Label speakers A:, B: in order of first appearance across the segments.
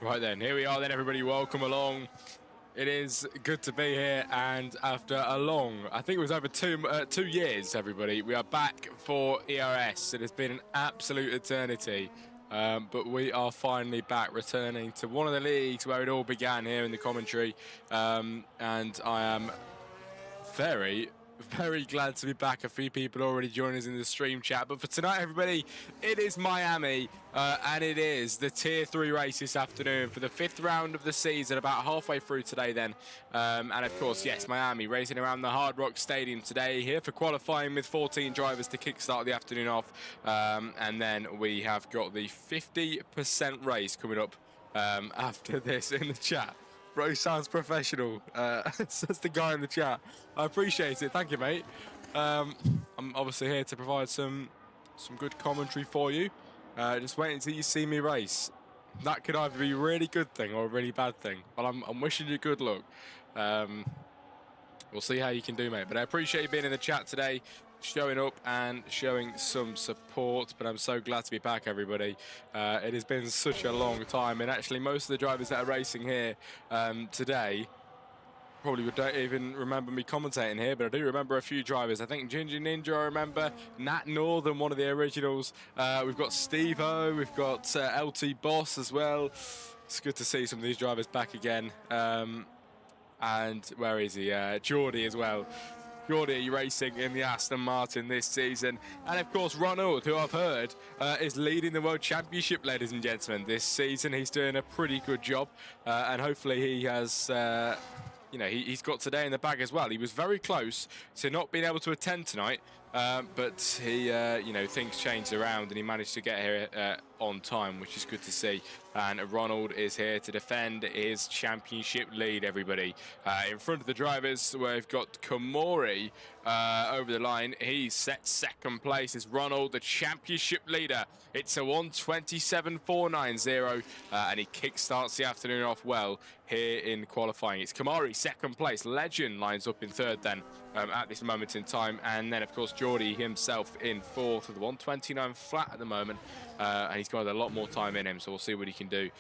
A: Right then, here we are then, everybody. Welcome along. It is good to be here, and after a long, I think it was over 2 years, everybody, we are back for ERS. It has been an absolute eternity, but we are finally back, returning to one of the leagues where it all began here in the commentary, and I am very glad to be back. A few people already joined us in the stream chat, but for tonight, everybody, it is Miami, and it is the tier 3 race this afternoon for the 5th round of the season, about halfway through today then, and of course, yes, Miami racing around the Hard Rock Stadium today, here for qualifying with 14 drivers to kickstart the afternoon off, and then we have got the 50% race coming up after this in the chat. Bro sounds professional, says the guy in the chat. I appreciate it, thank you, mate. I'm obviously here to provide some good commentary for you. Just wait until you see me race. That could either be a really good thing or a really bad thing. But I'm wishing you good luck. We'll see how you can do, mate. But I appreciate you being in the chat today, showing up and showing some support. But I'm so glad to be back, everybody. It has been such a long time, and actually most of the drivers that are racing here today probably don't even remember me commentating here, but I do remember a few drivers. I think Ginger Ninja, I remember Nat Northern, one of the originals. We've got Steve-O, we've got LT Boss as well. It's good to see some of these drivers back again. And where is he? Geordie as well. Geordie racing in the Aston Martin this season. And of course, Ronald, who I've heard is leading the World Championship, ladies and gentlemen. This season, he's doing a pretty good job. And hopefully he has, you know, he's got today in the bag as well. He was very close to not being able to attend tonight. But he, you know, things changed around and he managed to get here on time, which is good to see. And Ronald is here to defend his championship lead, everybody. In front of the drivers, we've got Komori over the line. He's set second place as Ronald, the championship leader. It's a 1:27.490, and he kickstarts the afternoon off well here in qualifying. It's Komori, second place. Legend lines up in third then at this moment in time. And then, of course, Geordie himself in fourth with the 1:29 flat at the moment. And he's got a lot more time in him, so we'll see what he can do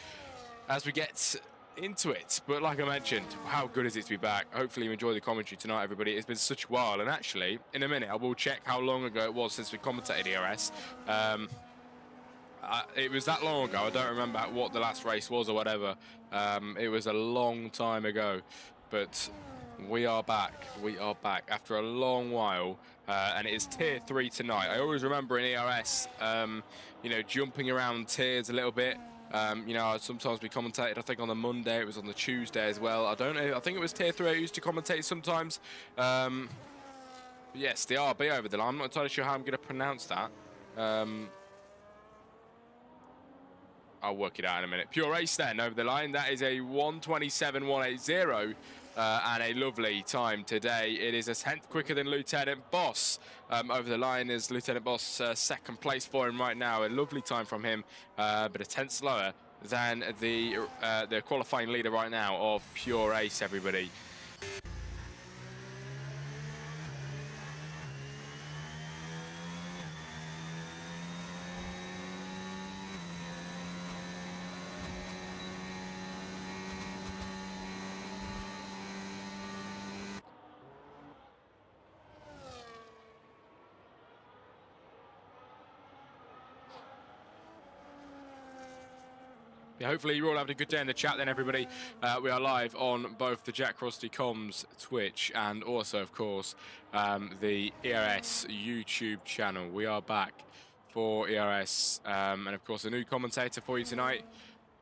A: as we get into it. But like I mentioned, how good is it to be back? Hopefully you enjoy the commentary tonight, everybody. It's been such a while, and actually, in a minute, I will check how long ago it was since we commentated ERS. It was that long ago, I don't remember what the last race was or whatever. It was a long time ago, but we are back after a long while, and it is tier 3 tonight. I always remember in ERS, you know, jumping around tiers a little bit. You know, sometimes we commentated, I think on the Monday, it was on the Tuesday as well. I don't know, I think it was tier 3 I used to commentate sometimes. Yes, the RB over the line, I'm not entirely sure how I'm going to pronounce that. I'll work it out in a minute. Pure Ace then over the line, that is a 1:27.180. And a lovely time today. It is a 10th quicker than Lieutenant Boss. Over the line is Lieutenant Boss, second place for him right now. A lovely time from him, but a 10th slower than the qualifying leader right now of Pure Ace, everybody. Yeah, hopefully you're all having a good day in the chat then, everybody. We are live on both the Jack Crosty Comms Twitch and also, of course, the ERS YouTube channel. We are back for ERS, and of course a new commentator for you tonight.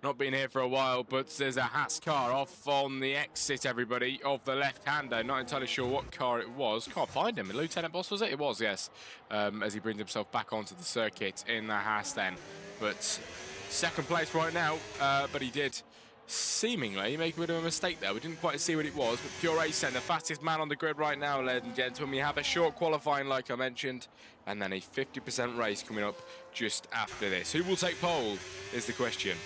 A: Not been here for a while, but there's a Haas car off on the exit, everybody, of the left-hander. Not entirely sure what car it was. Can't find him. Lieutenant Boss, was it? It was, yes. As he brings himself back onto the circuit in the Haas then. But second place right now, but he did seemingly make a bit of a mistake there. We didn't quite see what it was, but Pure Ace then, the fastest man on the grid right now, ladies and gentlemen. We have a short qualifying, like I mentioned, and then a 50% race coming up just after this. Who will take pole is the question.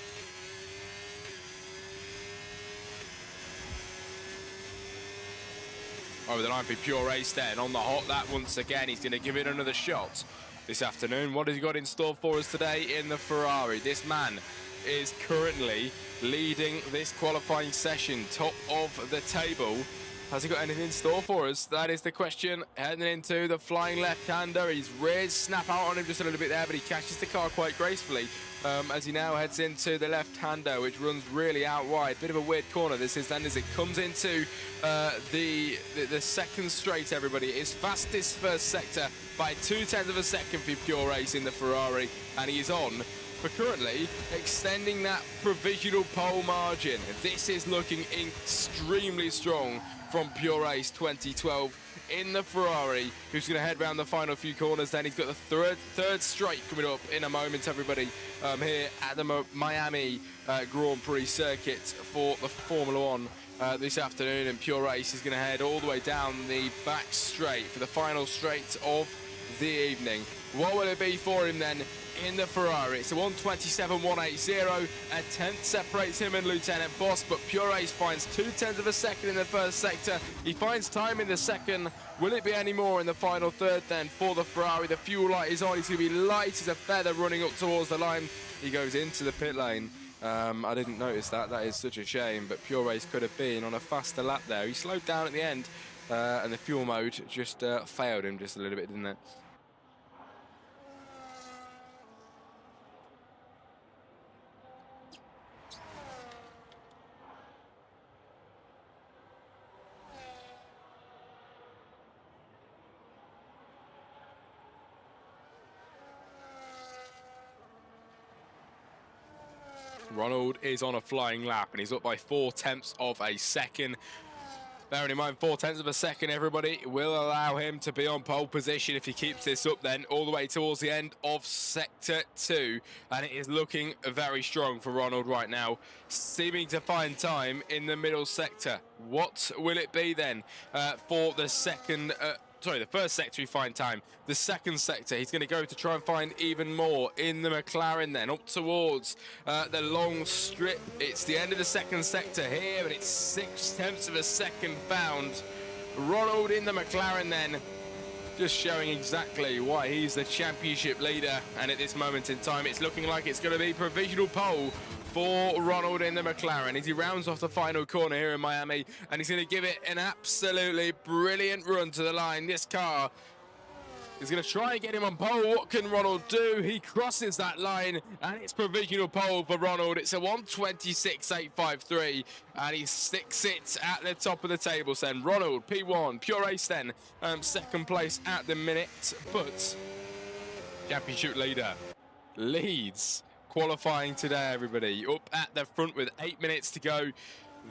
A: Over the line for Pure Ace then, on the hot lap once again. He's going to give it another shot this afternoon. What has he got in store for us today in the Ferrari? This man is currently leading this qualifying session, top of the table. Has he got anything in store for us? That is the question. Heading into the flying left-hander. His rears snap out on him just a little bit there, but he catches the car quite gracefully as he now heads into the left-hander, which runs really out wide. Bit of a weird corner this is then as it comes into the second straight, everybody. His fastest first sector by 0.2 of a second for Pure Ace in the Ferrari, and he is on for currently extending that provisional pole margin. This is looking extremely strong from Pure Ace 2012 in the Ferrari, who's going to head round the final few corners. Then he's got the third straight coming up in a moment, everybody, here at the Miami Grand Prix circuit for the Formula One this afternoon. And Pure Ace is going to head all the way down the back straight for the final straight of the evening. What will it be for him then in the Ferrari? It's a 1:27.180. A tenth separates him and Lieutenant Boss, but Pure Ace finds 0.2 of a second in the first sector. He finds time in the second. Will it be any more in the final third then for the Ferrari? The fuel light is on. He's going to be light as a feather running up towards the line. He goes into the pit lane. I didn't notice that. That is such a shame, but Pure Ace could have been on a faster lap there. He slowed down at the end, and the fuel mode just failed him just a little bit, didn't it? Ronald is on a flying lap and he's up by 0.4 of a second. Bearing in mind 0.4 of a second, everybody, will allow him to be on pole position if he keeps this up then all the way towards the end of sector 2. And it is looking very strong for Ronald right now, seeming to find time in the middle sector. What will it be then for the second... the first sector he find time. The second sector, he's going to go to try and find even more in the McLaren then, up towards the long strip. It's the end of the second sector here, and it's 0.6 of a second bound. Ronald in the McLaren then, just showing exactly why he's the championship leader. And at this moment in time, it's looking like it's going to be provisional pole for Ronald in the McLaren as he rounds off the final corner here in Miami, and he's going to give it an absolutely brilliant run to the line. This car is going to try and get him on pole. What can Ronald do? He crosses that line, and it's provisional pole for Ronald. It's a 1:26.853, and he sticks it at the top of the table. Then Ronald, P1, Pure Ace then, second place at the minute, but championship leader leads qualifying today, everybody. Up at the front with 8 minutes to go.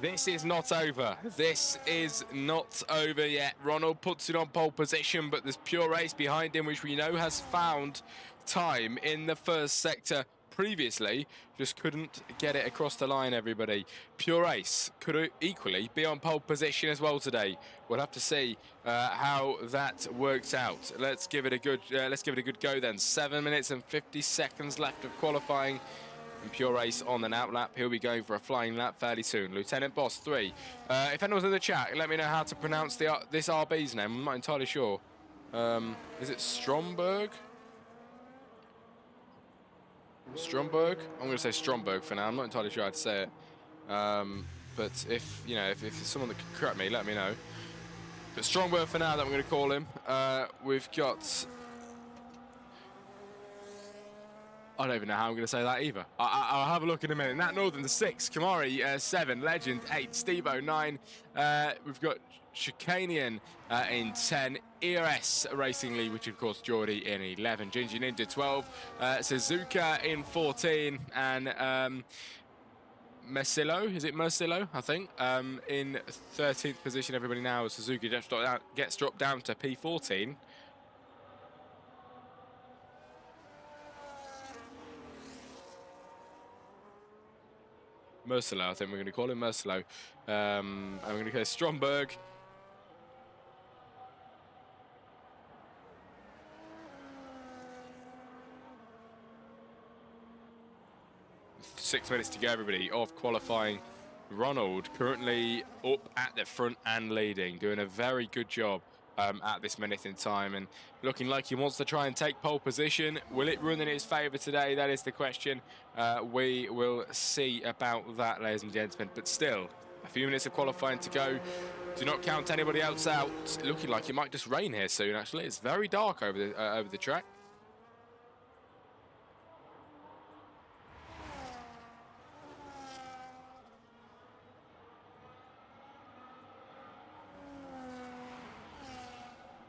A: This is not over. This is not over yet. Ronald puts it on pole position, but there's Pure Ace behind him, which we know has found time in the first sector previously. Just couldn't get it across the line, everybody. Pure Ace could equally be on pole position as well today. We'll have to see how that works out. Let's give it a good go then. 7 minutes and 50 seconds left of qualifying. And Pure Ace on an out lap. He'll be going for a flying lap fairly soon. Lieutenant Boss 3. If anyone's in the chat, let me know how to pronounce this RB's name. I'm not entirely sure. Is it Stromberg? Stromberg? I'm going to say Stromberg for now. I'm not entirely sure how to say it. But if it's someone that can correct me, let me know. But Stromberg for now, that I'm going to call him. We've got... I don't even know how I'm going to say that either. I'll have a look in a minute. Nat Northern, the 6. Kamari, 7. Legend, 8. Steve-O, 9. We've got Chicanian in 10. ERS Racing League, which of course Geordie in 11. Ginger Ninja 12. Suzuka in 14. And Mercillo, is it Mercillo, I think, in 13th position. Everybody now, Suzuki gets dropped down to P14. Mercillo, I think we're going to call him Mercillo. And we're going to go Stromberg. Six minutes to go, everybody, of qualifying. Ronald currently up at the front and leading, doing a very good job at this minute in time, and looking like he wants to try and take pole position. Will it run in his favour today? That is the question. We will see about that, ladies and gentlemen. But still, a few minutes of qualifying to go. Do not count anybody else out. It's looking like it might just rain here soon, actually. It's very dark over the track.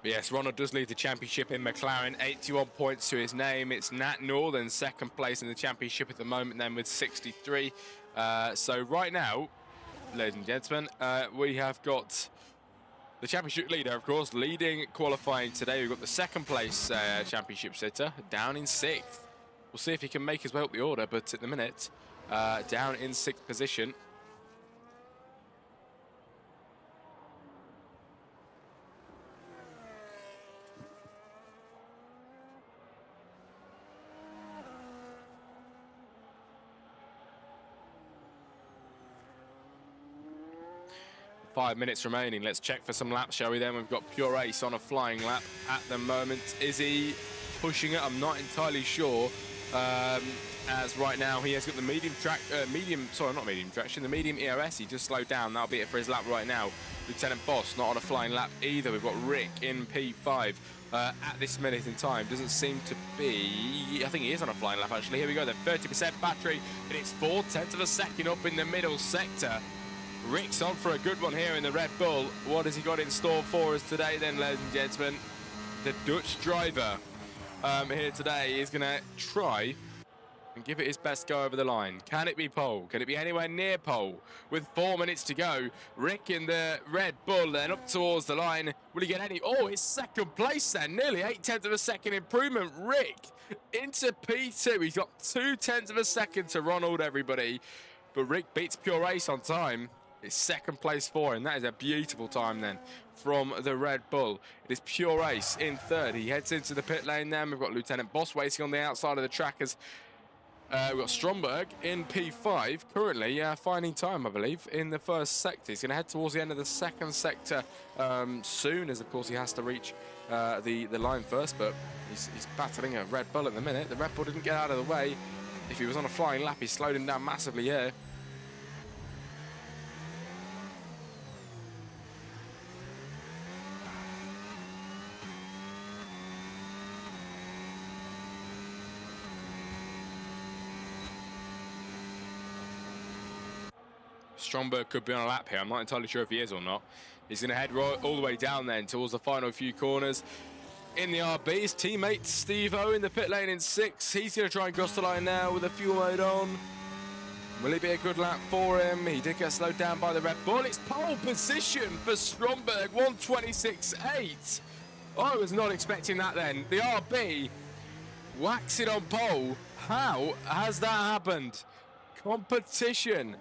A: But yes, Ronald does lead the championship in McLaren, 81 points to his name. It's Nat Northern second place in the championship at the moment then with 63. So right now, ladies and gentlemen, we have got the championship leader, of course, leading qualifying today. We've got the second place championship sitter down in 6th. We'll see if he can make his way up the order, but at the minute, down in 6th position. Five minutes remaining. Let's check for some laps, shall we then? We've got Pure Ace on a flying lap at the moment. Is he pushing it? I'm not entirely sure. As right now he has got the medium traction, the medium ERS. He just slowed down. That'll be it for his lap right now. Lieutenant Boss not on a flying lap either. We've got Rick in P5 at this minute in time. Doesn't seem to be. I think he is on a flying lap actually. Here we go. The 30% battery, and it's 0.4 of a second up in the middle sector. Rick's on for a good one here in the Red Bull. What has he got in store for us today then, ladies and gentlemen? The Dutch driver here today is going to try and give it his best go over the line. Can it be pole? Can it be anywhere near pole? With 4 minutes to go, Rick in the Red Bull then up towards the line. Will he get any? Oh, it's second place then. Nearly 0.8 of a second improvement. Rick into P2. He's got 0.2 of a second to Ronald, everybody. But Rick beats Pure Ace on time. It's second place for him. That is a beautiful time then from the Red Bull. It is Pure Ace in third. He heads into the pit lane then. We've got Lieutenant Boss waiting on the outside of the track as we've got Stromberg in P5 currently finding time, I believe, in the first sector. He's going to head towards the end of the second sector soon, as of course he has to reach the line first, but he's battling a Red Bull at the minute. The Red Bull didn't get out of the way. If he was on a flying lap, he slowed him down massively here. Stromberg could be on a lap here. I'm not entirely sure if he is or not. He's going to head all the way down then towards the final few corners. In the RB, his teammate Steve-O in the pit lane in 6th. He's going to try and cross the line now with the fuel mode on. Will it be a good lap for him? He did get slowed down by the Red Bull. It's pole position for Stromberg, 1:26.8. I was not expecting that then. The RB whacks it on pole. How has that happened? Competition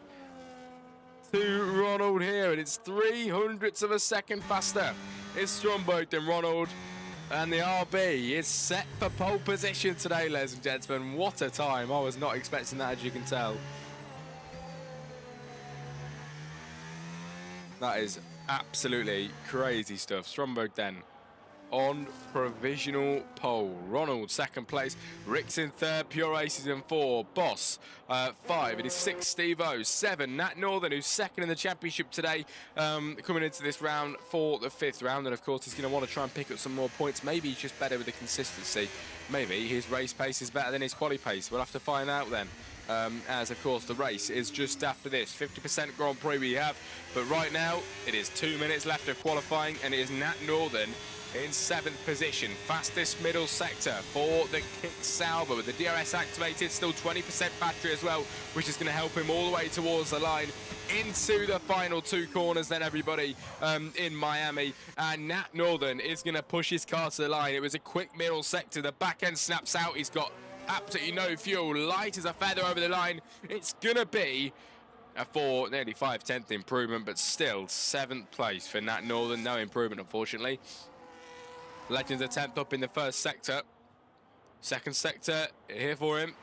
A: to Ronald here, and it's 0.03 of a second faster. It's Stromberg than Ronald, and the RB is set for pole position today, ladies and gentlemen. What a time. I was not expecting that, as you can tell. That is absolutely crazy stuff. Stromberg then on provisional pole. Ronald second place, Rick's in third, Pure Ace is in 4, Boss 5, it is 6 Steve-O, 7 Nat Northern, who's second in the championship today, coming into this round for the 5th round, and of course he's going to want to try and pick up some more points. Maybe he's just better with the consistency. Maybe his race pace is better than his quali pace. We'll have to find out then. As of course the race is just after this. 50% Grand Prix we have, but right now it is 2 minutes left of qualifying, and it is Nat Northern in 7th position, fastest middle sector for the Kick Sauber with the DRS activated, still 20% battery as well, which is going to help him all the way towards the line into the final 2 corners then, everybody, in Miami. And Nat Northern is going to push his car to the line. It was a quick middle sector, the back end snaps out, he's got absolutely no fuel, light as a feather over the line. It's going to be a 4, nearly 5/10 improvement, but still 7th place for Nat Northern, no improvement unfortunately. Legends are 10th up in the first sector. Second sector here for him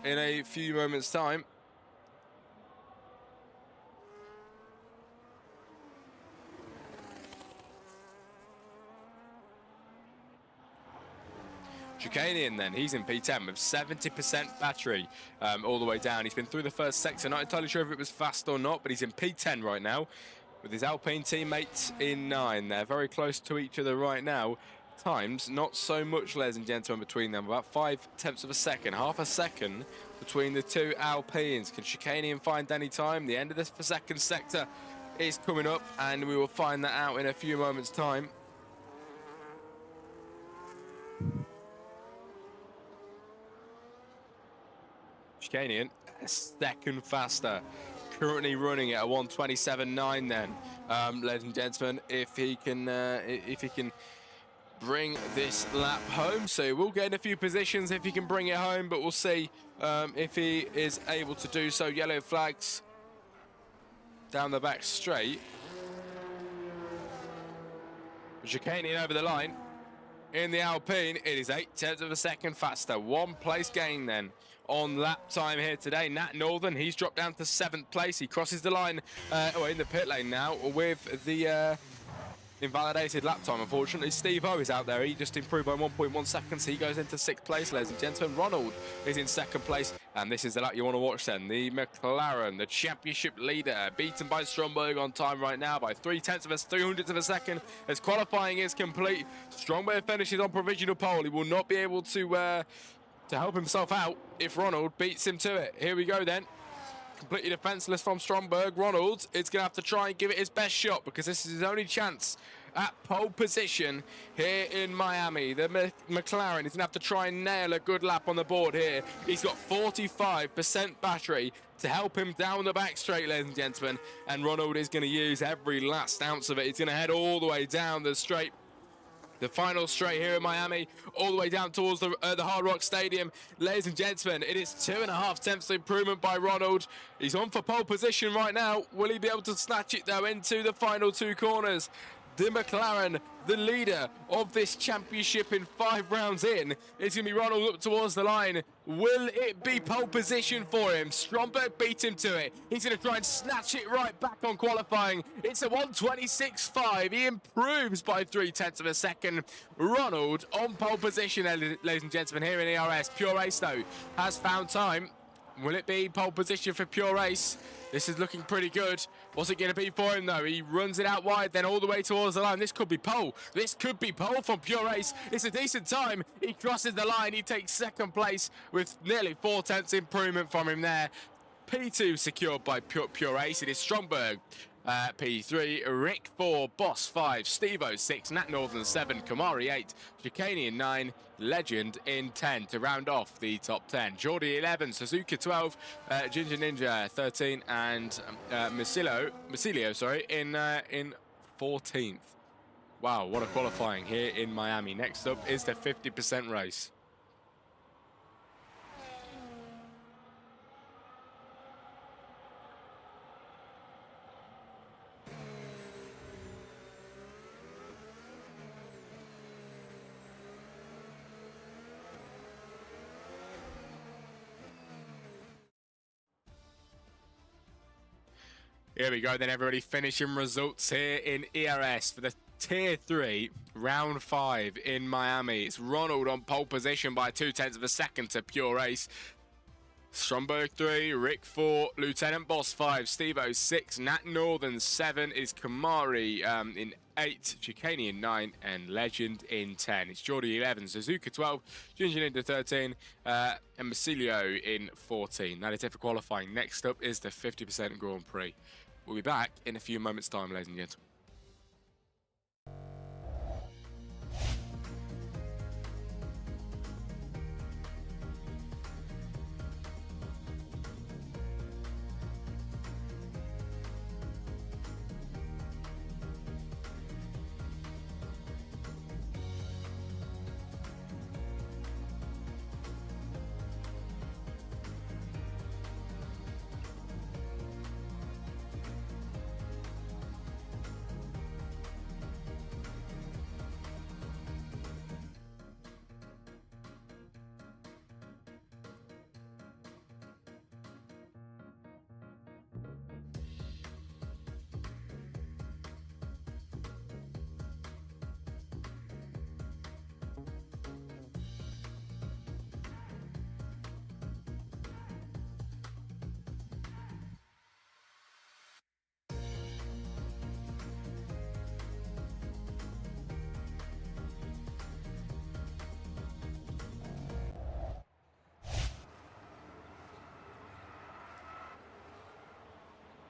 A: in a few moments' time. Chicanian then, he's in P10 with 70% battery all the way down. He's been through the first sector, not entirely sure if it was fast or not, but he's in P10 right now with his Alpine teammates in 9. They're very close to each other right now. Times, not so much, ladies and gentlemen, between them. About 0.5 of a second, half a second between the two Alpines. Can Chicanian find any time? The end of the second sector is coming up, and we will find that out in a few moments' time. Chicanian, a second faster. Currently running at a 1:27.9 then, ladies and gentlemen, if he can bring this lap home. So we'll get in a few positions if he can bring it home, but we'll see if he is able to do so. Yellow flags down the back straight. Chicanian over the line in the Alpine. It is 0.8 of a second faster. 1 place gain then on lap time here today. Nat Northern, he's dropped down to 7th place. He crosses the line in the pit lane now with the invalidated lap time, unfortunately. Steve O is out there. He just improved by 1.1 seconds. He goes into 6th place, ladies and gentlemen. Ronald is in 2nd place, and this is the lap you want to watch then. The McLaren, the championship leader, beaten by Stromberg on time right now by 0.3 of a second. As qualifying is complete, Stromberg finishes on provisional pole. He will not be able to help himself out if Ronald beats him to it. Here we go then. Completely defenseless from Stromberg. Ronald is going to have to try and give it his best shot because this is his only chance at pole position here in Miami. The McLaren is going to have to try and nail a good lap on the board here. He's got 45% battery to help him down the back straight, ladies and gentlemen. And Ronald is going to use every last ounce of it. He's going to head all the way down the straight. The final straight here in Miami, all the way down towards the Hard Rock Stadium. Ladies and gentlemen, it is 2.5 tenths improvement by Ronald. He's on for pole position right now. Will he be able to snatch it, though, into the final 2 corners? The McLaren, the leader of this championship in 5 rounds in, is going to be Ronald up towards the line. Will it be pole position for him? Stromberg beat him to it. He's going to try and snatch it right back on qualifying. It's a 1:26.5. He improves by 0.3 of a second. Ronald on pole position, ladies and gentlemen, here in ERS. Pure Race, though, has found time. Will it be pole position for Pure Race? This is looking pretty good. What's it going to be for him, though? He runs it out wide, then all the way towards the line. This could be pole. This could be pole from Pure Race. It's a decent time. He crosses the line. He takes 2nd place with nearly 4 tenths improvement from him there. P2 secured by Pure Race. It is Stromberg. P3, Rick 4, Boss 5, Steve-O 6, Nat Northern 7, Kamari 8, Chicanian 9, Legend in 10 to round off the top 10. Geordie 11, Suzuka 12, Ginger Ninja 13, and Masilio in 14th. Wow, what a qualifying here in Miami. Next up is the 50% race. Here we go then, everybody. Finishing results here in ERS for the Tier 3, Round 5 in Miami. It's Ronald on pole position by 0.2 of a second to Pure Race. Stromberg 3, Rick 4, Lieutenant Boss 5, Steve-O 6, Nat Northern 7 is Kamari in 8, Chicanian 9, and Legend in 10. It's Geordie 11, Suzuka 12, Ginger Ninja 13, and Masilio in 14. That is it for qualifying. Next up is the 50% Grand Prix. We'll be back in a few moments' time, ladies and gentlemen.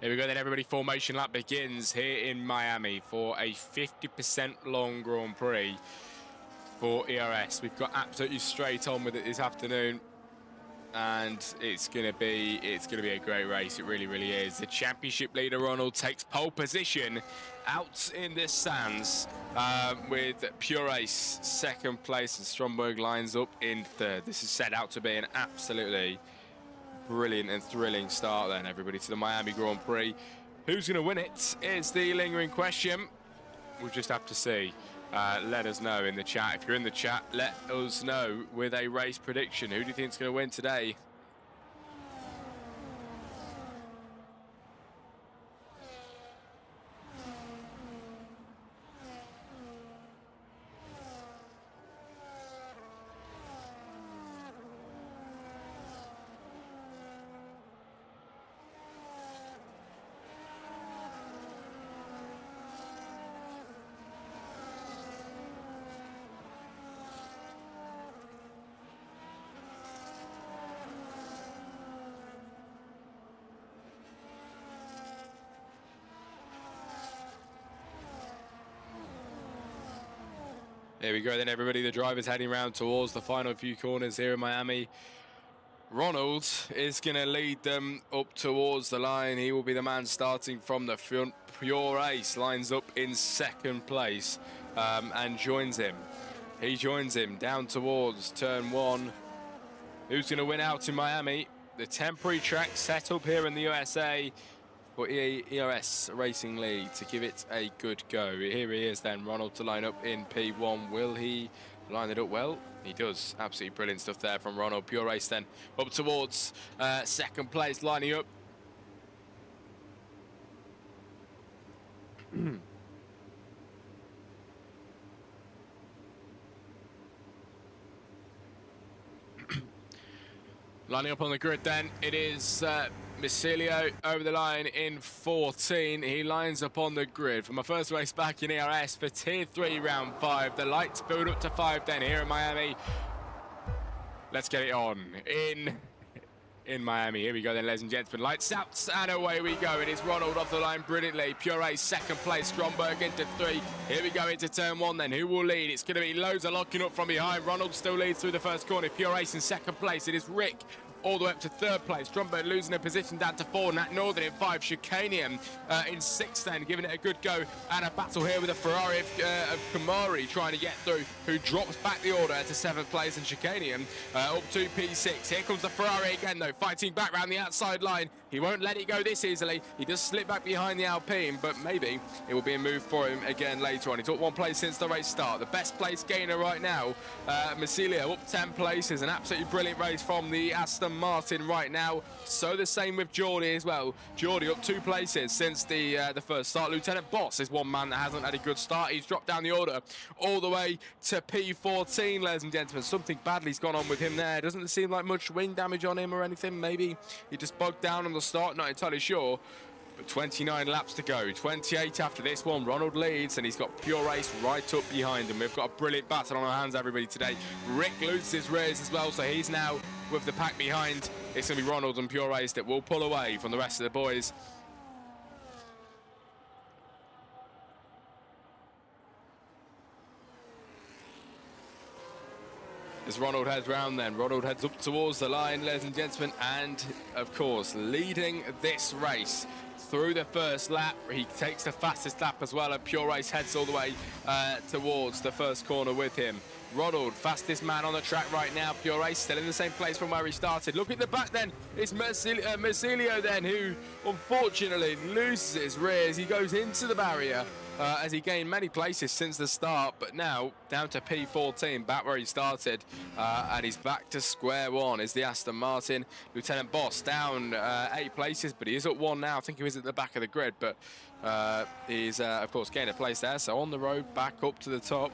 A: Here we go then, everybody. Formation lap begins here in Miami for a 50% long Grand Prix for ERS. We've got absolutely straight on with it this afternoon, and it's gonna be a great race. It really, really is. The championship leader Ronald takes pole position out in the stands with Pure Ace second place, and Stromberg lines up in third. This is set out to be an absolutely brilliant and thrilling start then, everybody, to the Miami Grand Prix. Who's going to win it is the lingering question. We'll just have to see. Let us know in the chat. If you're in the chat, let us know with a race prediction. Who do you think is going to win today? There we go then, everybody. The driver's heading around towards the final few corners here in Miami. Ronald is going to lead them up towards the line. He will be the man starting from the front. Pure Ace lines up in second place and joins him. He joins him down towards turn one. Who's going to win out in Miami? The temporary track set up here in the USA for ERS Racing League to give it a good go. Here he is then, Ronald to line up in P1. Will he line it up well? He does. Absolutely brilliant stuff there from Ronald. Pure Ace then up towards second place, lining up. Lining up on the grid then, it is Misilio over the line in 14. He lines up on the grid for my first race back in ERS for Tier 3 Round 5. The lights build up to 5 then here in Miami. Let's get it on in Miami. Here we go then, ladies and gentlemen. Lights out and away we go. It is Ronald off the line brilliantly. Pure Ace second place. Stromberg into 3. Here we go into turn 1 then. Who will lead? It's going to be Loza locking up from behind. Ronald still leads through the first corner. Pure Ace in second place. It is Rick all the way up to third place. Stromberg losing a position down to 4. Nat Northern in 5. Chicanium in 6 then, giving it a good go. And a battle here with a Ferrari of Kamari trying to get through, who drops back the order to 7th place. And Chicanium up to P6. Here comes the Ferrari again though, fighting back around the outside line. He won't let it go this easily. He does slip back behind the Alpine, but maybe it will be a move for him again later on. He took 1 place since the race start. The best place gainer right now, Misilio up 10 places. An absolutely brilliant race from the Aston Martin right now. So the same with Geordie as well. Geordie up 2 places since the first start. Lieutenant Boss is one man that hasn't had a good start. He's dropped down the order all the way to P14, ladies and gentlemen. Something badly's gone on with him there. Doesn't seem like much wing damage on him or anything. Maybe he just bogged down on the start, not entirely sure. But 29 laps to go, 28 after this one. Ronald leads, and he's got Pure Ace right up behind him. We've got a brilliant battle on our hands, everybody, today. Rick loses his rears as well, so he's now with the pack behind. It's going to be Ronald and Pure Ace that will pull away from the rest of the boys. As Ronald heads round then, Ronald heads up towards the line, ladies and gentlemen, and of course leading this race through the first lap. He takes the fastest lap as well, and Pure Ace heads all the way towards the first corner with him. Ronald, fastest man on the track right now. Pure Ace still in the same place from where he started. Look at the back then, it's Misilio then, who unfortunately loses his rears. He goes into the barrier as he gained many places since the start, but now down to P14, back where he started, and he's back to square one. Is the Aston Martin. Lieutenant Boss down 8 places, but he is at 1 now. I think he was at the back of the grid, but he's of course gained a place there, so on the road back up to the top.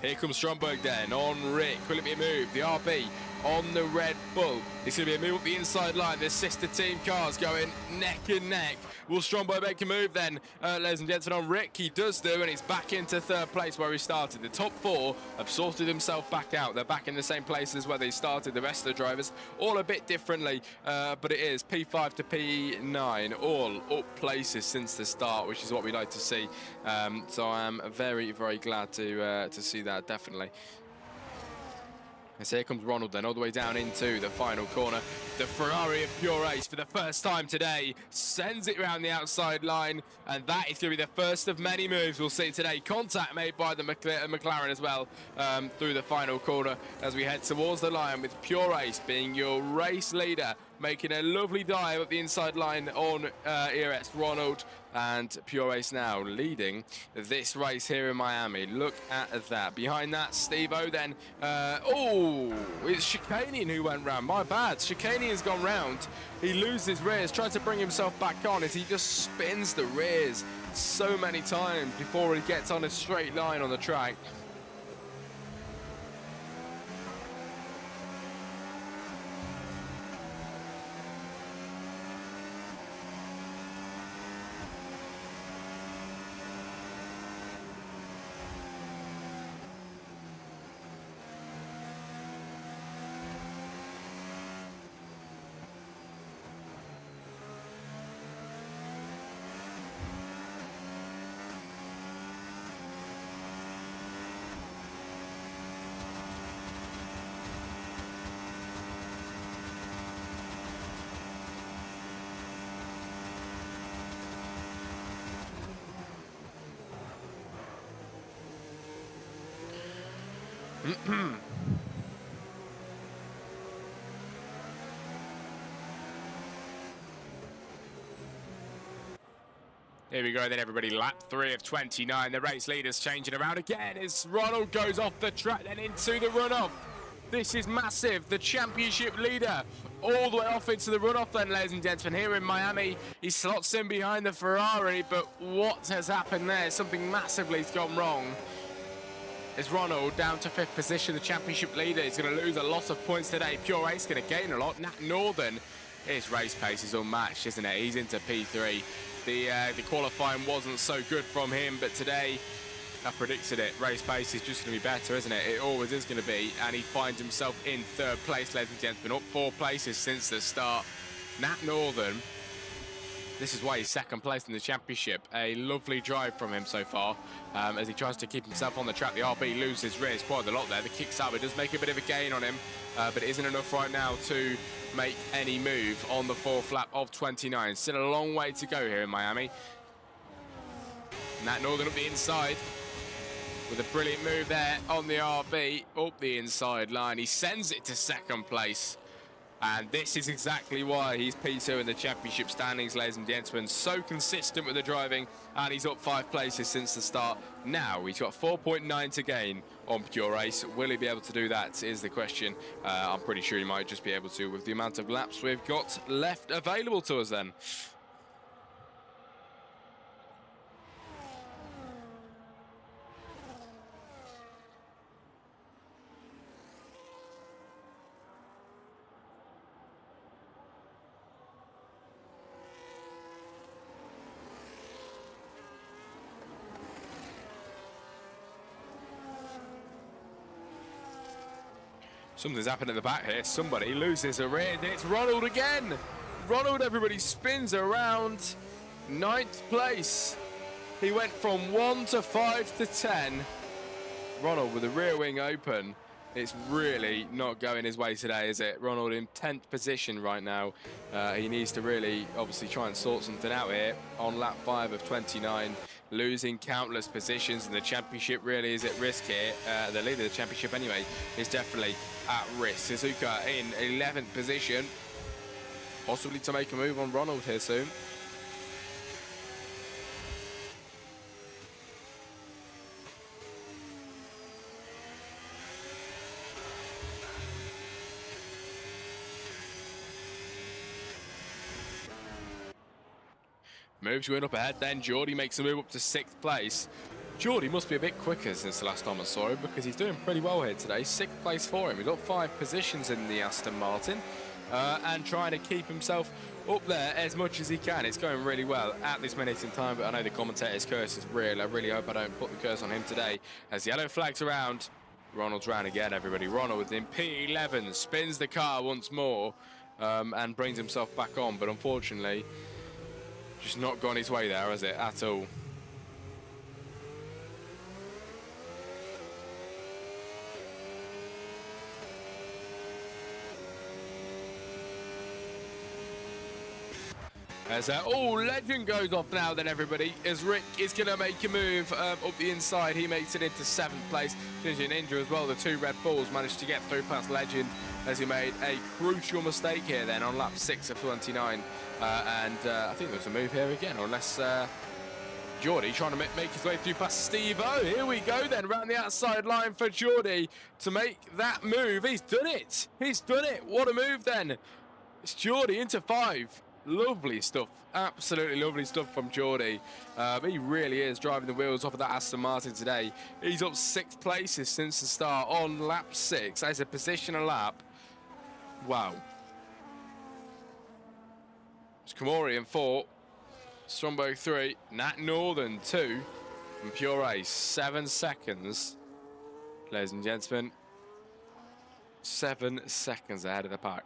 A: Here comes Stromberg then on Rick. Will it be a move? The RB on the Red Bull. It's going to be a move up the inside line. The sister team cars going neck and neck. Will Strongboy make a move then, ladies and gentlemen, on Rick? He does do, and it's back into third place where he started. The top four have sorted himself back out. They're back in the same places where they started. The rest of the drivers all a bit differently, but it is P5 to P9, all up places since the start, which is what we like to see. So I'm very, very glad to see that, definitely. And so here comes Ronald then, all the way down into the final corner. The Ferrari of Pure Ace, for the first time today, sends it round the outside line, and that is going to be the first of many moves we'll see today. Contact made by the McLaren as well through the final corner as we head towards the line, with Pure Ace being your race leader, making a lovely dive up the inside line on ERS Ronald, and Pure Ace now leading this race here in Miami. Look at that. Behind that, Steve-O then. Oh, it's Chicanian who went round. My bad. Chicanian's gone round. He loses rears, tries to bring himself back on as he just spins the rears so many times before he gets on a straight line on the track. Here we go then, everybody. Lap 3 of 29. The race leaders changing around again as Ronald goes off the track then into the runoff. This is massive. The championship leader all the way off into the runoff then, ladies and gentlemen. Here in Miami, he slots in behind the Ferrari, but what has happened there? Something massively has gone wrong. Is Ronald down to 5th position, the championship leader is going to lose a lot of points today. Pure Ace going to gain a lot. Nat Northern, his race pace is unmatched, isn't it? He's into P3. The qualifying wasn't so good from him, but today I predicted it. Race pace is just going to be better, isn't it? It always is going to be, and he finds himself in 3rd place, ladies and gentlemen, up 4 places since the start. Nat Northern, this is why he's 2nd place in the championship. A lovely drive from him so far as he tries to keep himself on the track. The RB loses rears quite a lot there. The kickstart does make a bit of a gain on him, but it isn't enough right now to make any move on the 4th lap of 29. Still a long way to go here in Miami. Nat Northern up the inside with a brilliant move there on the RB up the inside line. He sends it to 2nd place. And this is exactly why he's P2 in the championship standings, ladies and gentlemen. So consistent with the driving, and he's up 5 places since the start. Now he's got 4.9 to gain on Pure Ace. Will he be able to do that is the question. I'm pretty sure he might just be able to with the amount of laps we've got left available to us then. Something's happened at the back here. Somebody loses a rear. It's Ronald again. Ronald, everybody, spins around 9th place. He went from 1 to 5 to 10. Ronald with the rear wing open. It's really not going his way today, is it? Ronald in 10th position right now. He needs to really, obviously, try and sort something out here on lap 5 of 29. Losing countless positions, and the championship really is at risk here. The leader of the championship, anyway, is definitely at risk. Suzuka in 11th position, possibly to make a move on Ronald here soon. Moves going up ahead then. Geordie makes a move up to 6th place. Geordie must be a bit quicker since the last time I saw him because he's doing pretty well here today. 6th place for him. He's got 5 positions in the Aston Martin and trying to keep himself up there as much as he can. It's going really well at this minute in time, but I know the commentator's curse is real. I really hope I don't put the curse on him today. As the yellow flag's around, Ronald's round again, everybody. Ronald in P11 spins the car once more and brings himself back on, but unfortunately, just not gone his way there, has it, at all? As Legend goes off now then, everybody, as Rick is going to make a move up the inside. He makes it into 7th place, finishing Ninja as well. The 2 Red Bulls managed to get through past Legend as he made a crucial mistake here then on lap 6 of 29. I think there's a move here again, or unless Geordie trying to make his way through past Steve-O. Here we go then, round the outside line for Geordie to make that move. He's done it. He's done it. What a move then. It's Geordie into 5. Lovely stuff, absolutely lovely stuff from Geordie. He really is driving the wheels off of that Aston Martin today. He's up 6 places since the start on lap 6. That's a position a lap. Wow. It's Kamori in 4, Stromberg 3, Nat Northern 2, and Pure Ace 7 seconds. Ladies and gentlemen, 7 seconds ahead of the pack.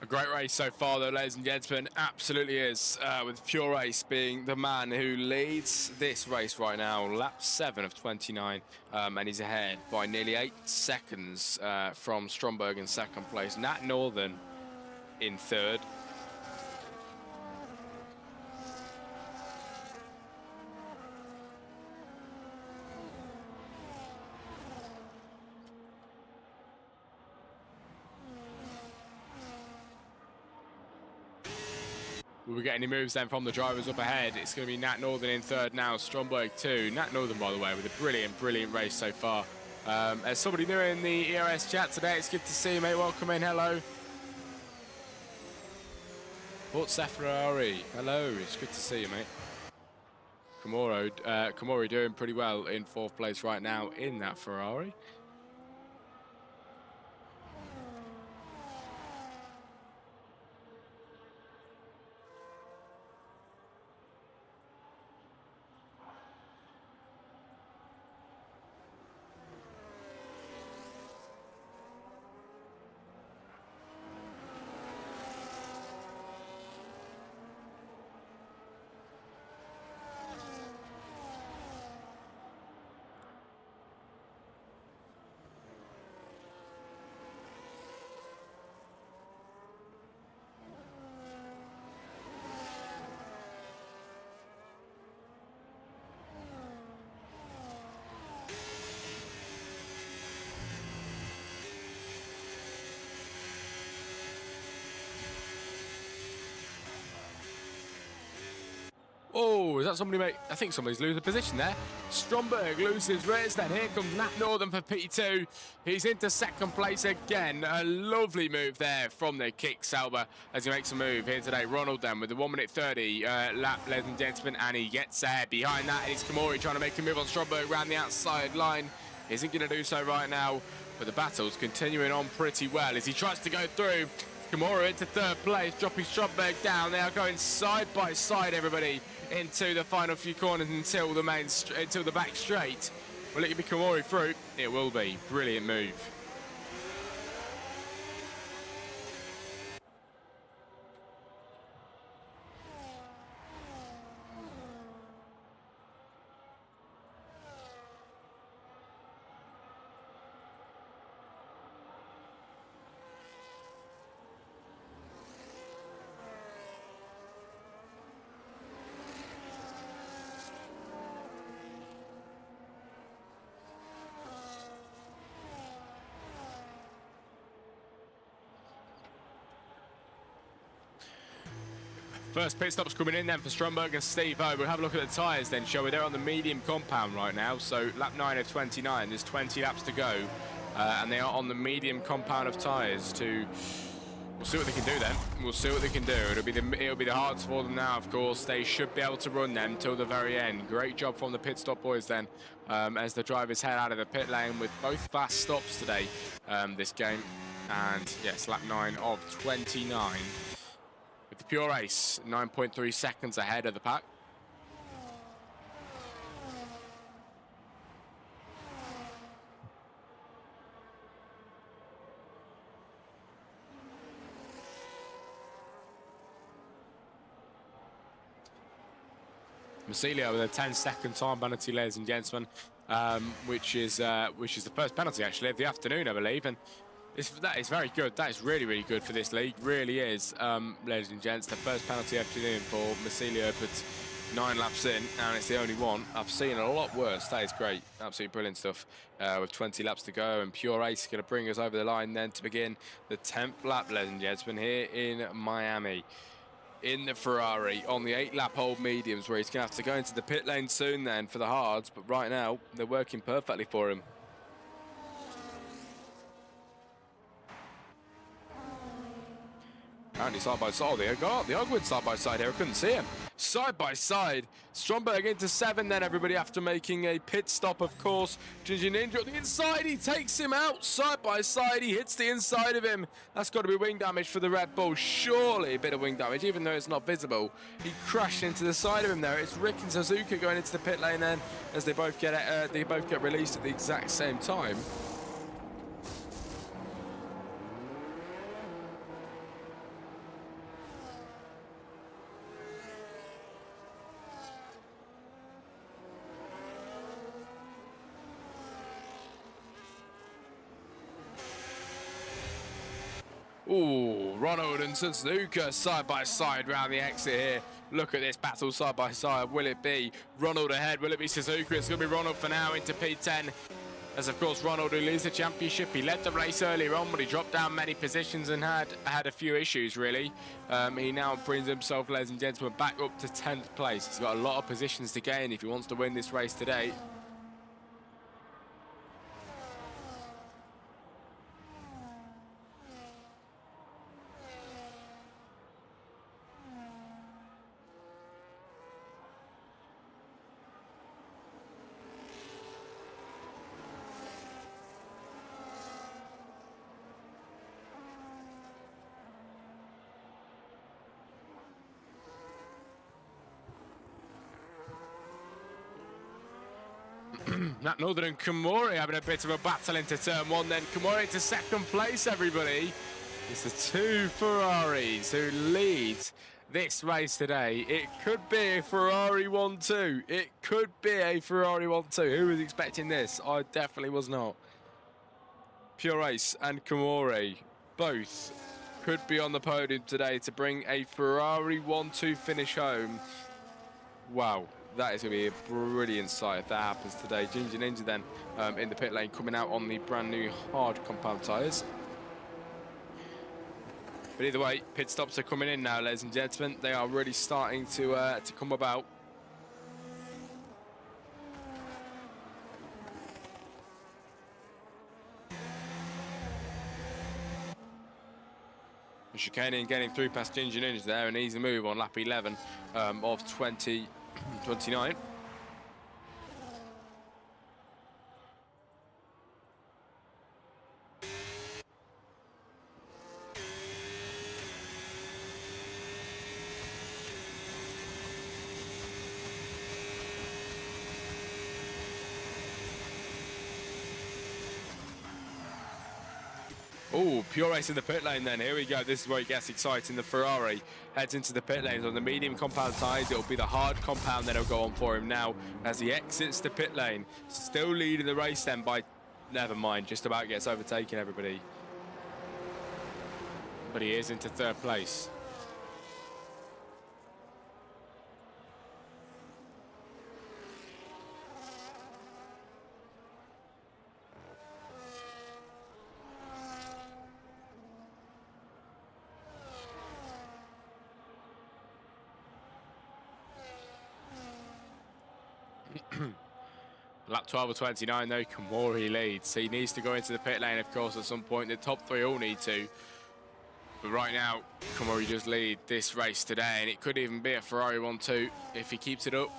A: A great race so far, though, ladies and gentlemen. Absolutely is, with Pure Ace being the man who leads this race right now. Lap 7 of 29, and he's ahead by nearly 8 seconds from Stromberg in 2nd place. Nat Northern in 3rd. Will we get any moves then from the drivers up ahead? It's going to be Nat Northern in 3rd now, Stromberg 2. Nat Northern, by the way, with a brilliant race so far. As somebody new in the ERS chat today, it's good to see you, mate. Welcome in, hello. Port Ferrari, hello, it's good to see you, mate. Kamori doing pretty well in 4th place right now in that Ferrari. Oh, is that somebody, mate? I think somebody's losing position there. Stromberg loses race. Then here comes Nat Northern for P2. He's into 2nd place again. A lovely move there from the kick Sauber as he makes a move here today. Ronald then with the 1:30 lap, ladies and gentlemen, and he gets there. Behind that is Kamori trying to make a move on Stromberg around the outside line. Isn't going to do so right now, but the battle's continuing on pretty well as he tries to go through. Kamori into 3rd place, dropping Stromberg down. They are going side by side, everybody, into the final few corners until the back straight. Will it be Kamori through? It will be. Brilliant move. First pit stop's coming in then for Stromberg and Steve-O. We'll have a look at the tyres then, shall we? They're on the medium compound right now, so lap 9 of 29. There's 20 laps to go, and they are on the medium compound of tyres to... We'll see what they can do then. We'll see what they can do. It'll be the hards for them now, of course. They should be able to run them till the very end. Great job from the pit stop boys then, as the drivers head out of the pit lane with both fast stops today, this game. And yes, lap 9 of 29. With the Pure Ace, 9.3 seconds ahead of the pack. Marsilio with a 10-second time penalty, ladies and gentlemen, which is the first penalty actually of the afternoon, I believe, and that is very good. That is really, really good for this league. Really is, ladies and gents. The first penalty afternoon for Marsilio, but 9 laps in, and it's the only one. I've seen a lot worse. That is great. Absolutely brilliant stuff. With 20 laps to go, and Pure Ace is going to bring us over the line then to begin the 10th lap, ladies and gentlemen, here in Miami. In the Ferrari on the 8-lap old mediums, where he's going to have to go into the pit lane soon then for the hards, but right now they're working perfectly for him. Apparently side by side, they got the Ogwood side by side here. I couldn't see him. Side by side, Stromberg into 7 then, everybody, after making a pit stop, of course. Ginger Ninja on the inside, he takes him out side by side. He hits the inside of him. That's got to be wing damage for the Red Bull. Surely a bit of wing damage, even though it's not visible. He crashed into the side of him there. It's Rick and Suzuka going into the pit lane then, as they both get released at the exact same time. Ooh, Ronald and Suzuka side by side round the exit here. Look at this battle side by side. Will it be Ronald ahead? Will it be Suzuka? It's going to be Ronald for now into P10. As of course, Ronald, who leads the championship, he led the race earlier on, but he dropped down many positions and had a few issues really. He now brings himself, ladies and gentlemen, back up to 10th place. He's got a lot of positions to gain if he wants to win this race today. Matt Northern and Kamori having a bit of a battle into turn 1 then. Kamori to 2nd place, everybody. It's the 2 Ferraris who lead this race today. It could be a Ferrari 1-2. It could be a Ferrari 1-2. Who was expecting this? I definitely was not. Pure Ace and Kamori both could be on the podium today to bring a Ferrari 1-2 finish home. Wow. That is going to be a brilliant sight if that happens today. Ginger Ninja then in the pit lane, coming out on the brand new hard compound tyres. But either way, pit stops are coming in now, ladies and gentlemen. They are really starting to come about. Chicaning getting through past Ginger Ninja there, an easy move on lap 11 of 2029. Oh, Pure Ace in the pit lane then. Here we go. This is where it gets exciting. The Ferrari heads into the pit lanes on the medium compound tyres. It'll be the hard compound that'll go on for him now as he exits the pit lane. Still leading the race then by, never mind, just about gets overtaken, everybody. But he is into 3rd place. Lap 12 or 29 though, Komori leads. He needs to go into the pit lane, of course, at some point. The top three all need to. But right now, Komori just lead this race today, and it could even be a Ferrari 1-2 if he keeps it up.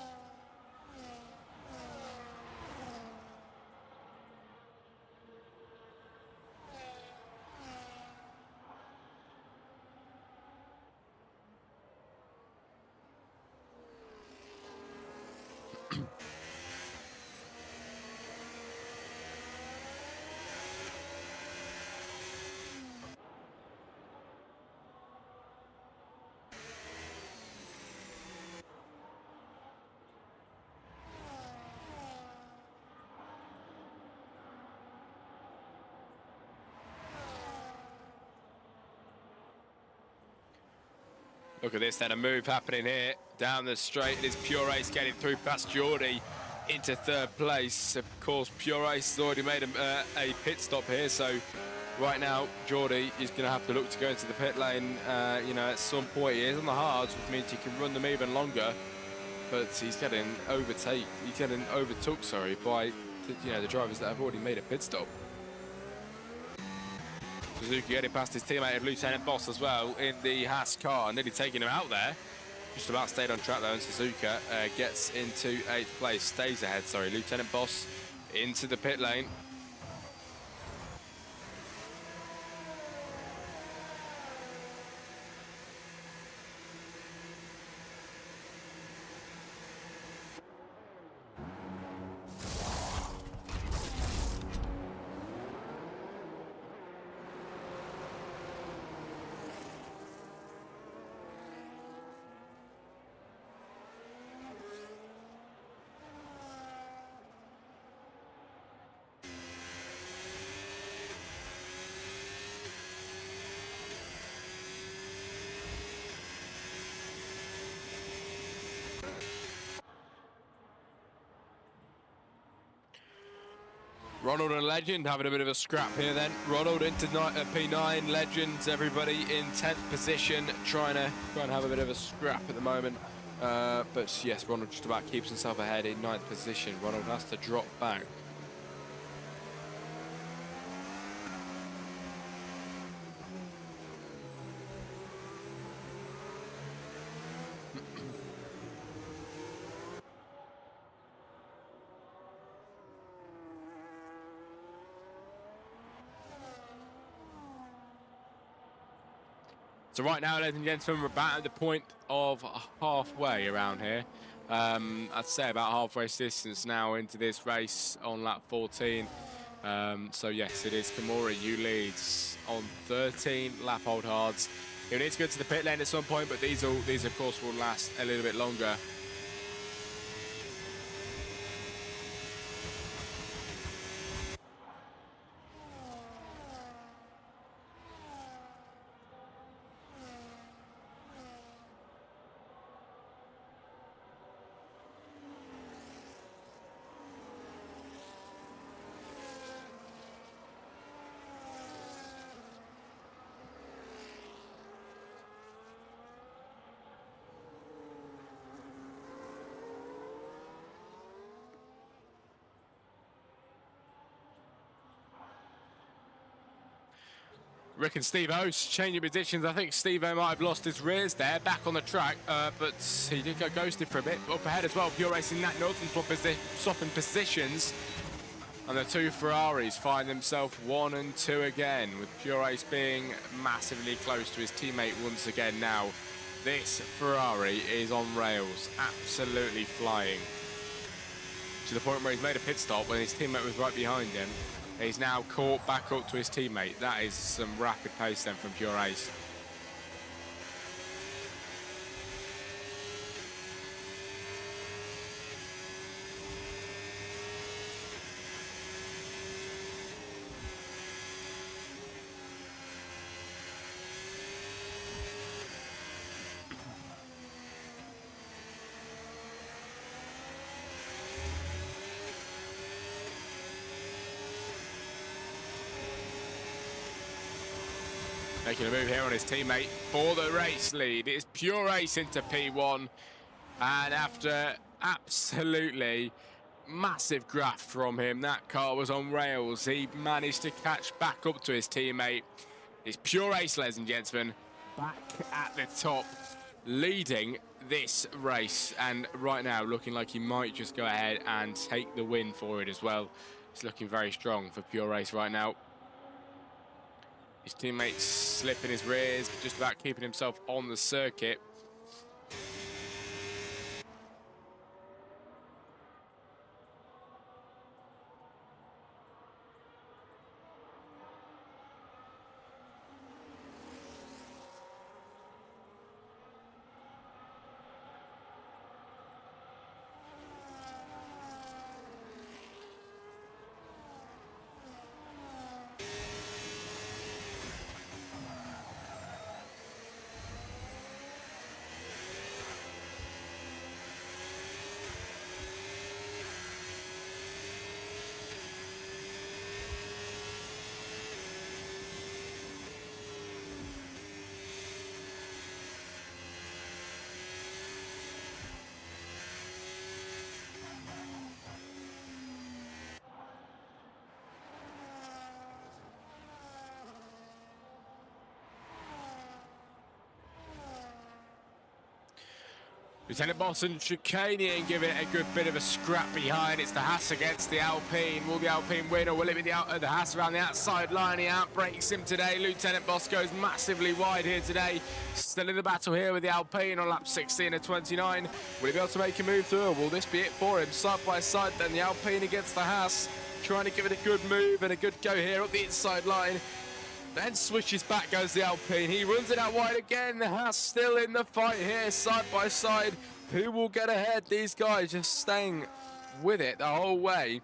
A: Look at this then, a move happening here down the straight. It is Pure Ace getting through past Jordi into third place. Of course, Pure Ace has already made a pit stop here, so right now Jordi is going to have to look to go into the pit lane. You know, at some point he is on the hards, which means you can run them even longer. But he's getting overtook, sorry, by the drivers that have already made a pit stop. Suzuki getting past his teammate of Lieutenant Boss as well in the Haas car, nearly taking him out there. Just about stayed on track though, and Suzuka gets into 8th place, stays ahead, sorry. Lieutenant Boss into the pit lane. Ronald and Legend having a bit of a scrap here then. Ronald into P9, Legends, everybody in 10th position, trying to have a bit of a scrap at the moment. But yes, Ronald just about keeps himself ahead in 9th position. Ronald has to drop back. So right now, ladies and gentlemen, we're about at the point of halfway around here. I'd say about halfway distance now into this race on lap 14. So yes, it is Komori who leads on 13 lap old hards. He'll need to go to the pit lane at some point, but these of course will last a little bit longer. Rick and Steve-O changing positions. I think Steve-O might have lost his rears there, back on the track, but he did go ghosted for a bit. Up ahead as well, Pure Racing, Nat Norton swapping positions. And the two Ferraris find themselves 1 and 2 again, with Pure Ace being massively close to his teammate once again now. This Ferrari is on rails, absolutely flying. To the point where he's made a pit stop when his teammate was right behind him. He's now caught back up to his teammate. That is some rapid pace then from Pure Ace. Making a move here on his teammate for the race lead. It's Pure Ace into P1. And after Absolutely massive graft from him. That car was on rails. He managed to catch back up to his teammate. It's Pure Ace, ladies and gentlemen, back at the top, leading this race, and right now looking like he might just go ahead and take the win for it as well. It's looking very strong for Pure Race right now. His teammates slipping his rears, just about keeping himself on the circuit. Lieutenant Boss and Chicanian give it a good bit of a scrap behind. It's the Haas against the Alpine. Will the Alpine win, or will it be the Haas around the outside line? He outbreaks him today. Lieutenant Boss goes massively wide here today. Still in the battle here with the Alpine on lap 16 and 29. Will he be able to make a move through, or will this be it for him? Side by side then, the Alpine against the Haas. Trying to give it a good move and a good go here up the inside line. Then switches back, goes the Alpine. He runs it out wide again. The Haas still in the fight here, side by side. Who will get ahead? These guys just staying with it the whole way.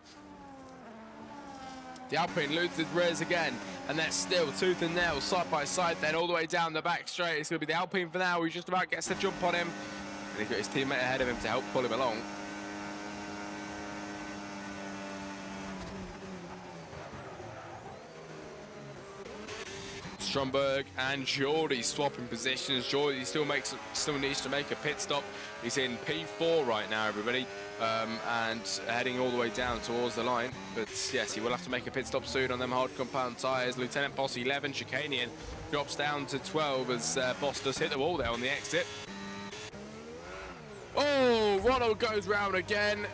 A: The Alpine loses his rears again, and they're still tooth and nail, side by side, then all the way down the back straight. It's going to be the Alpine for now, who just about gets the jump on him. And he's got his teammate ahead of him to help pull him along. Stromberg and Geordie swapping positions. Geordie still needs to make a pit stop. He's in P4 right now, everybody, and heading all the way down towards the line. But yes, he will have to make a pit stop soon on them hard compound tyres. Lieutenant Boss 11, Chicanian drops down to 12 as Boss does hit the wall there on the exit. Oh, Ronald goes round again.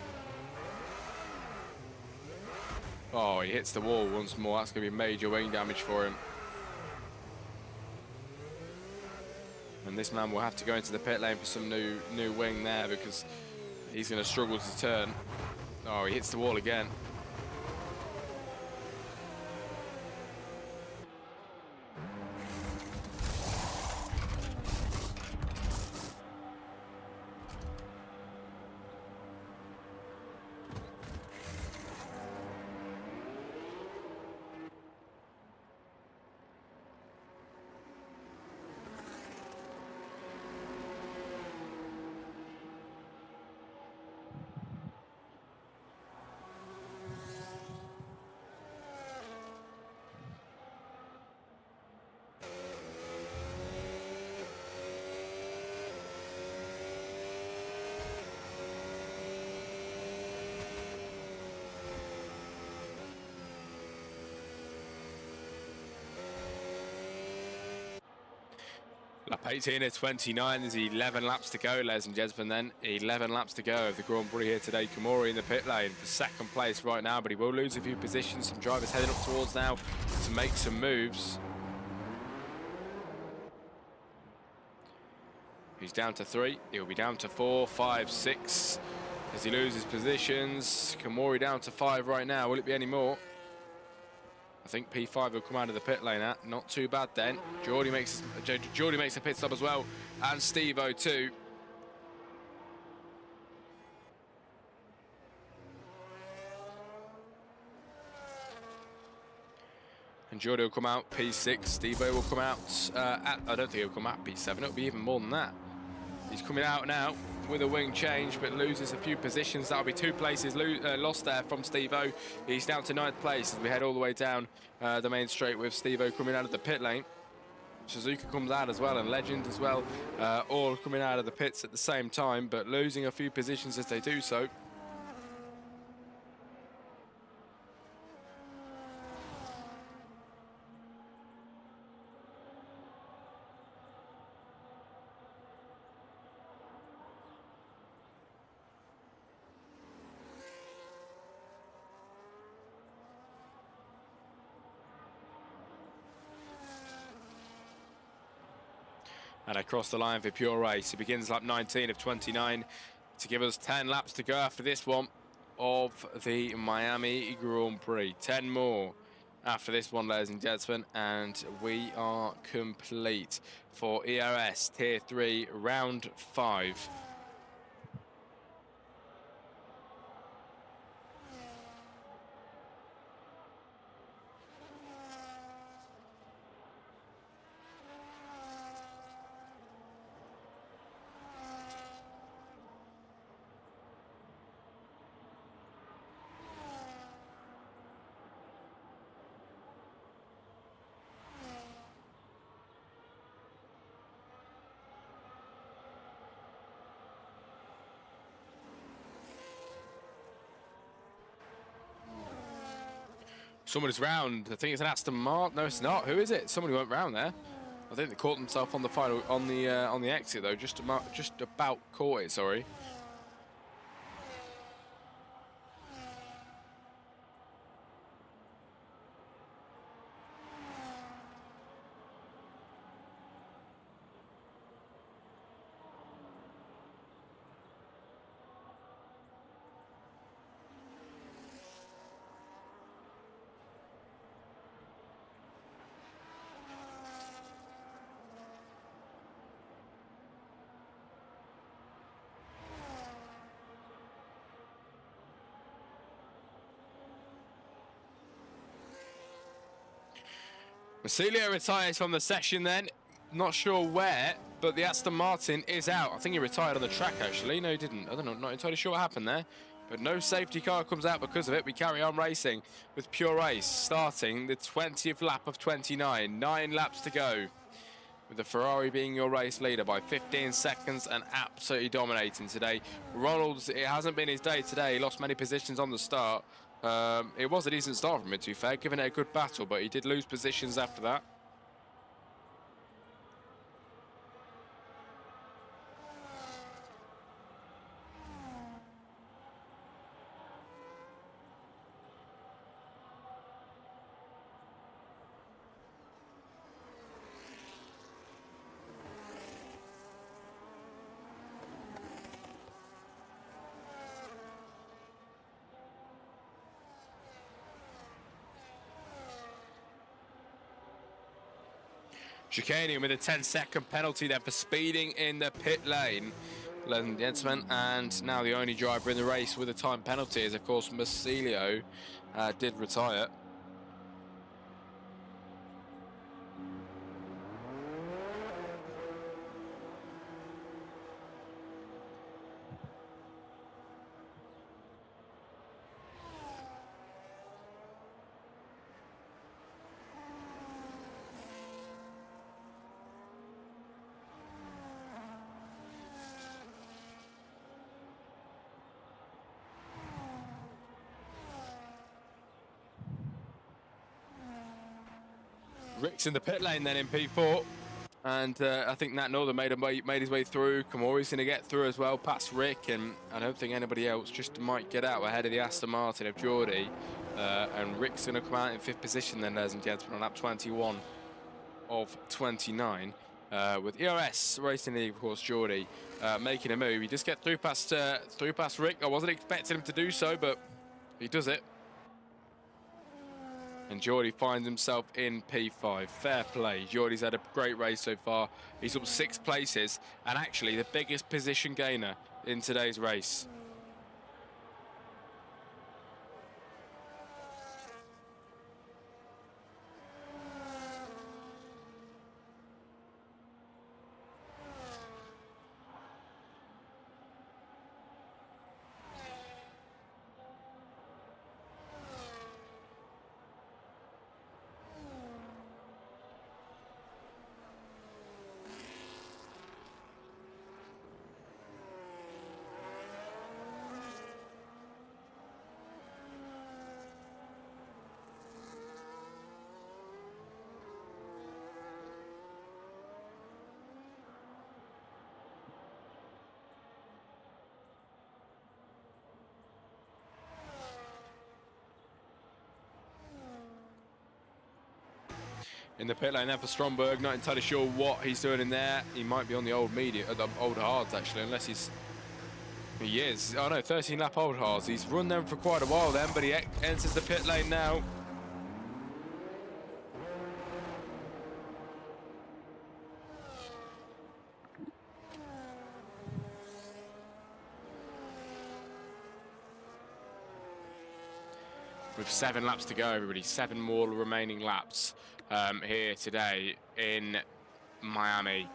A: Oh, he hits the wall once more. That's going to be major wing damage for him. And this man will have to go into the pit lane for some new wing there, because he's going to struggle to turn. Oh, he hits the wall again. Lap 18 at 29, there's 11 laps to go, ladies and gentlemen, then. 11 laps to go of the Grand Prix here today. Komori in the pit lane for second place right now, but he will lose a few positions. Some drivers heading up towards now to make some moves. He's down to 3, he'll be down to 4, 5, 6 as he loses positions. Komori down to 5 right now, will it be any more? I think P5 will come out of the pit lane. Not too bad then. Geordie makes a pit stop as well, and Steve-O too. And Geordie will come out P6. Steve-O will come out I don't think he'll come out P7. It'll be even more than that. He's coming out now with a wing change, but loses a few positions. That'll be 2 places lost there from Steve-O. He's down to 9th place as we head all the way down the main straight with Steve-O coming out of the pit lane. Suzuka comes out as well, and Legend as well, all coming out of the pits at the same time, but losing a few positions as they do so. And across the line for Pure Race. He begins lap 19 of 29 to give us 10 laps to go after this one of the Miami Grand Prix. 10 more after this one, ladies and gentlemen, and we are complete for ERS Tier 3 Round 5. Somebody's round. I think it's an Aston Martin. No, it's not. Who is it? Somebody went round there. I think they caught themselves on the final on the exit though. Just about caught it. Sorry. Marsilio retires from the session then. Not sure where, but the Aston Martin is out. I think he retired on the track, actually. No, he didn't. I don't know. Not entirely sure what happened there. But no safety car comes out because of it. We carry on racing with Pure Race, starting the 20th lap of 29. 9 laps to go. With the Ferrari being your race leader by 15 seconds and absolutely dominating today. Ronalds, it hasn't been his day today. He lost many positions on the start. It was a decent start from him, to be fair, giving it a good battle, but he did lose positions after that. Chicanian with a 10-second penalty there for speeding in the pit lane, ladies and gentlemen. And now the only driver in the race with a time penalty is, of course, Marsilio did retire. Rick's in the pit lane then in P4. And I think Nat Northern made his way through. Kamori's going to get through as well, past Rick. And I don't think anybody else just might get out ahead of the Aston Martin of Geordie. And Rick's going to come out in 5th position then, ladies and gentlemen, on lap 21 of 29. With ERS Racing League, of course, Geordie making a move. He just get through past Rick. I wasn't expecting him to do so, but he does it. And Geordie finds himself in P5. Fair play. Geordie's had a great race so far. He's up 6 places and actually the biggest position gainer in today's race. in the pit lane there for Stromberg. Not entirely sure what he's doing in there. He might be on the old the old hards actually, unless he is. Oh no, 13 lap old hards. He's run them for quite a while then, but he enters the pit lane now. With 7 laps to go, everybody. 7 more remaining laps here today in Miami.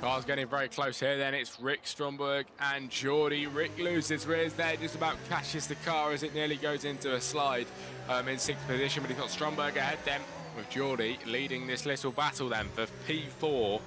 A: Car's getting very close here then. It's Rick Stromberg and Geordie. Rick loses rears there, just about catches the car as it nearly goes into a slide in 6th position, but he's got Stromberg ahead then, with Geordie leading this little battle then for P4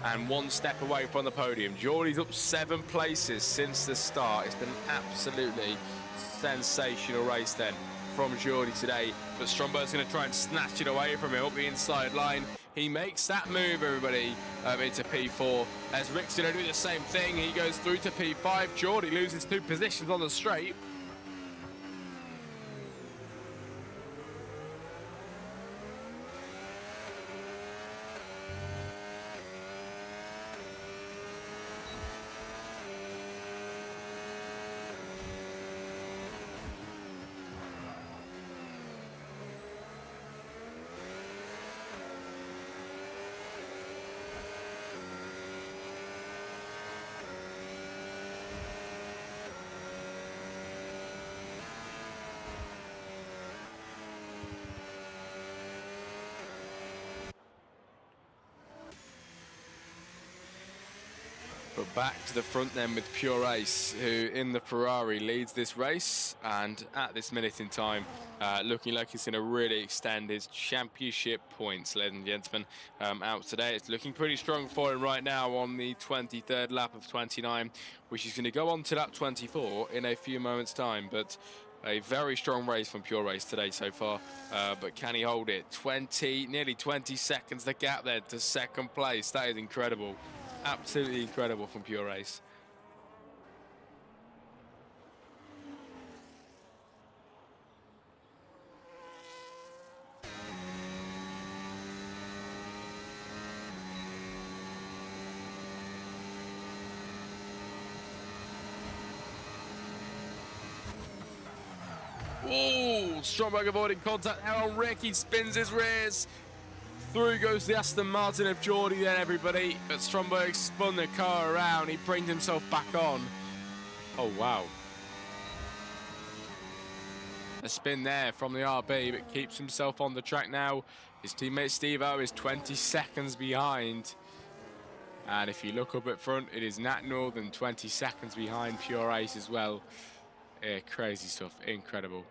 A: and 1 step away from the podium. Geordie's up 7 places since the start. It's been an absolutely sensational race then from Geordie today, but Stromberg's going to try and snatch it away from him up the inside line. He makes that move, everybody, into P4. As Rick's going to do the same thing, he goes through to P5. Geordie loses 2 positions on the straight. But back to the front then with Pure Ace, who in the Ferrari leads this race, and at this minute in time, looking like he's going to really extend his championship points, ladies and gentlemen, out today. It's looking pretty strong for him right now on the 23rd lap of 29, which is going to go on to lap 24 in a few moments' time. But a very strong race from Pure Ace today so far, but can he hold it? Nearly 20 seconds the gap there to 2nd place. That is incredible. Absolutely incredible from Pure Ace. Oh, Stromberg avoiding contact there on Rick. He spins his rears. Through goes the Aston Martin of Geordie then, everybody. But Stromberg spun the car around. He brings himself back on. Oh, wow. A spin there from the RB, but keeps himself on the track now. His teammate Steve-O is 20 seconds behind. And if you look up at front, it is Nat Northern 20 seconds behind Pure Ace as well. Yeah, crazy stuff. Incredible.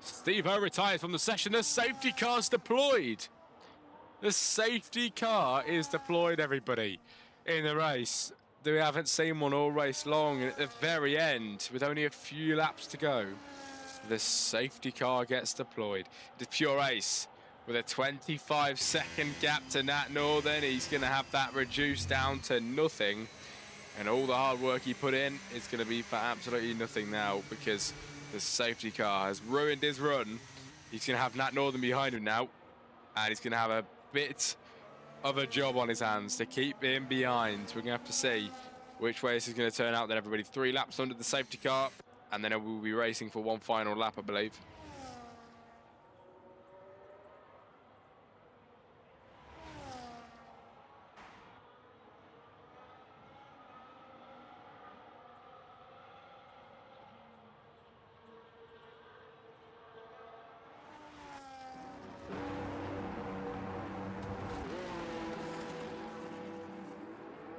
A: Steve-O retires from the session. The safety car's deployed. The safety car is deployed, everybody, in the race. We haven't seen one all race long. And at the very end, with only a few laps to go, the safety car gets deployed. The Pure Ace with a 25-second gap to Nat Northern. He's going to have that reduced down to nothing. And all the hard work he put in is going to be for absolutely nothing now, because the safety car has ruined his run. He's going to have Nat Northern behind him now, and he's going to have a bit of a job on his hands to keep him behind. We're going to have to see which way this is going to turn out then, everybody. 3 laps under the safety car, and then we'll be racing for one final lap, I believe.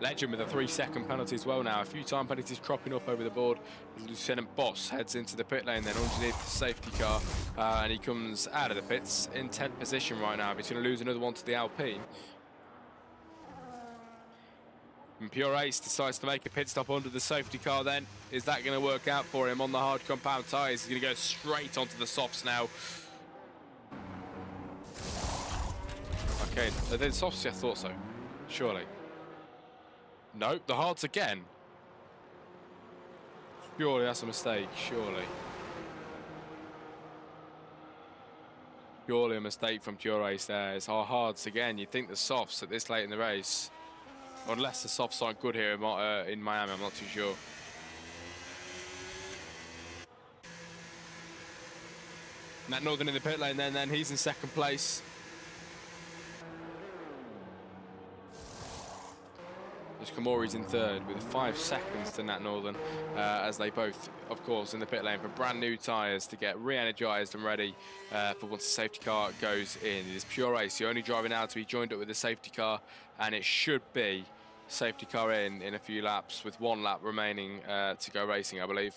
A: Legend with a 3-second penalty as well now. A few time penalties cropping up over the board. Lieutenant Boss heads into the pit lane then underneath the safety car. And he comes out of the pits in 10th position right now. He's going to lose another one to the Alpine. And Pure Ace decides to make a pit stop under the safety car then. Is that going to work out for him on the hard compound tyres? He's going to go straight onto the softs now. Okay, are they the softs? Yeah, I thought so. Surely. No, the hards again. Surely that's a mistake, surely. Surely a mistake from Pure Ace there. It's our hards again. You'd think the softs at this late in the race. Unless the softs aren't good here in Miami, I'm not too sure. Nat Northern in the pit lane then he's in 2nd place. Kamori's in 3rd with 5 seconds to Nat Northern as they both, of course, in the pit lane for brand new tyres to get re-energised and ready for once the safety car goes in. It is Pure Ace, the only driver now to be joined up with the safety car, and it should be safety car in a few laps with 1 lap remaining to go racing, I believe.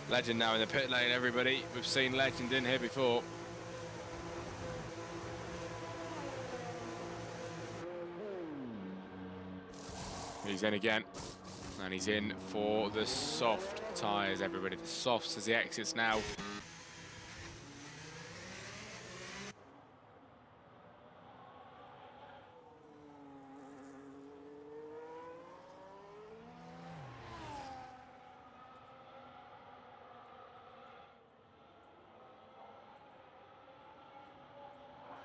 A: Legend now in the pit lane, everybody. We've seen Legend in here before. He's in again. And he's in for the soft tyres, everybody. The softs as he exits now.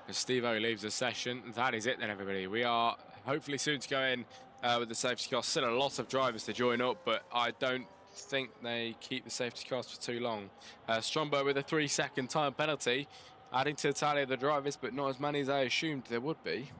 A: As Steve-O leaves the session, that is it then, everybody. We are hopefully soon to go in with the safety car. Still a lot of drivers to join up, but I don't think they keep the safety cars for too long. Stromberg with a 3-second time penalty, adding to the tally of the drivers, but not as many as I assumed there would be.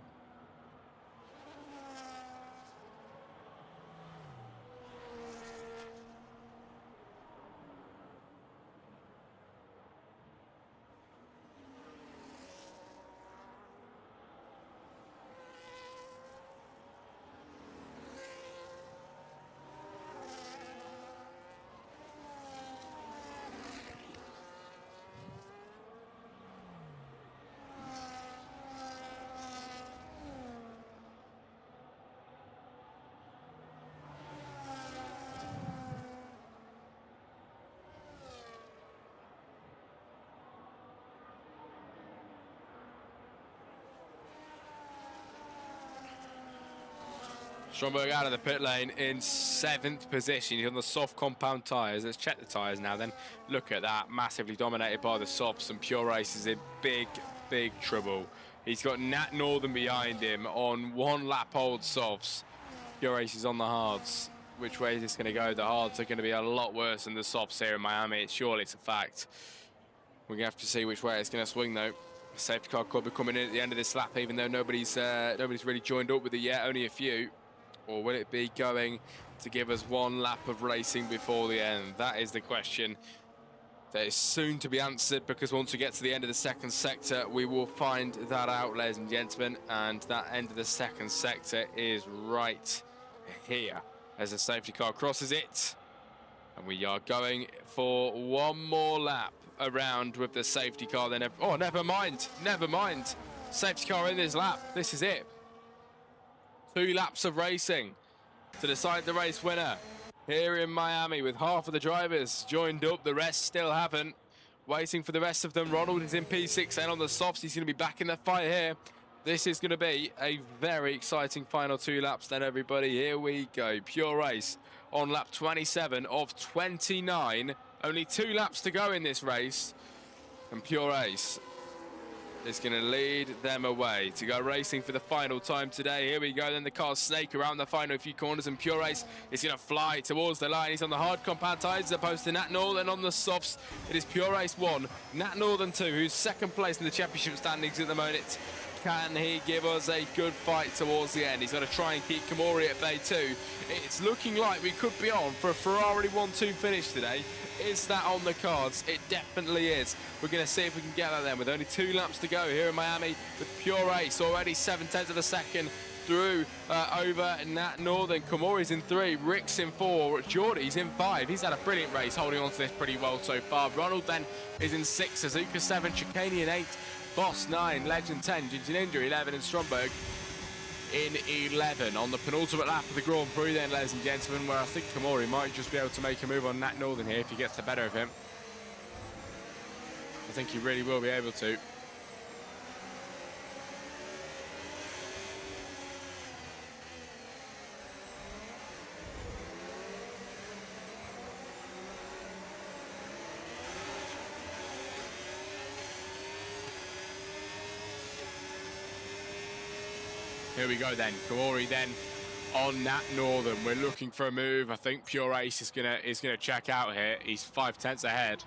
A: Stromberg out of the pit lane in 7th position. He's on the soft compound tyres. Let's check the tyres now then. Look at that, massively dominated by the softs, and Pure Ace is in big, big trouble. He's got Nat Northern behind him on 1 lap old softs. Pure Ace is on the hards. Which way is this going to go? The hards are going to be a lot worse than the softs here in Miami. Surely it's a fact. We're going to have to see which way it's going to swing though. Safety car could be coming in at the end of this lap, even though nobody's really joined up with it yet, only a few. Or will it be going to give us 1 lap of racing before the end? That is the question that is soon to be answered, because once we get to the end of the 2nd sector, we will find that out, ladies and gentlemen. And that end of the 2nd sector is right here as the safety car crosses it. And we are going for one more lap around with the safety car. Then, oh, never mind. Safety car in this lap. This is it. 2 laps of racing to decide the race winner here in Miami, with half of the drivers joined up. The rest still haven't. Waiting for the rest of them. Ronald is in P6N on the softs. He's going to be back in the fight here. This is going to be a very exciting final 2 laps then, everybody. Here we go. Pure Race on lap 27 of 29. Only 2 laps to go in this race. And Pure Race is going to lead them away to go racing for the final time today. Here we go. Then the cars snake around the final few corners, and Pure Race is going to fly towards the line. He's on the hard compound tyres as opposed to Nat Northern on the softs. It is Pure Race 1, Nat Northern 2, who's second place in the championship standings at the moment. Can he give us a good fight towards the end? He's going to try and keep Kamori at bay 2. It's looking like we could be on for a Ferrari 1-2 finish today. Is that on the cards? It definitely is. We're going to see if we can get that then, with only 2 laps to go here in Miami, with Pure Race already 7/10 of a second through over Nat Northern. Kamori's in 3, Rick's in 4, Geordie's in 5. He's had a brilliant race, holding on to this pretty well so far. Ronald then is in 6, Suzuka 7, Chicane in 8, Boss 9, Legend 10, Ginger Ninja 11, and Stromberg in 11 on the penultimate lap of the Grand Prix then, ladies and gentlemen, where I think Kamori might just be able to make a move on Nat Northern here if he gets the better of him. I think he really will be able to. Here we go then. Kamori then on Nat Northern. We're looking for a move. I think Pure Ace is gonna check out here. He's 5/10 ahead.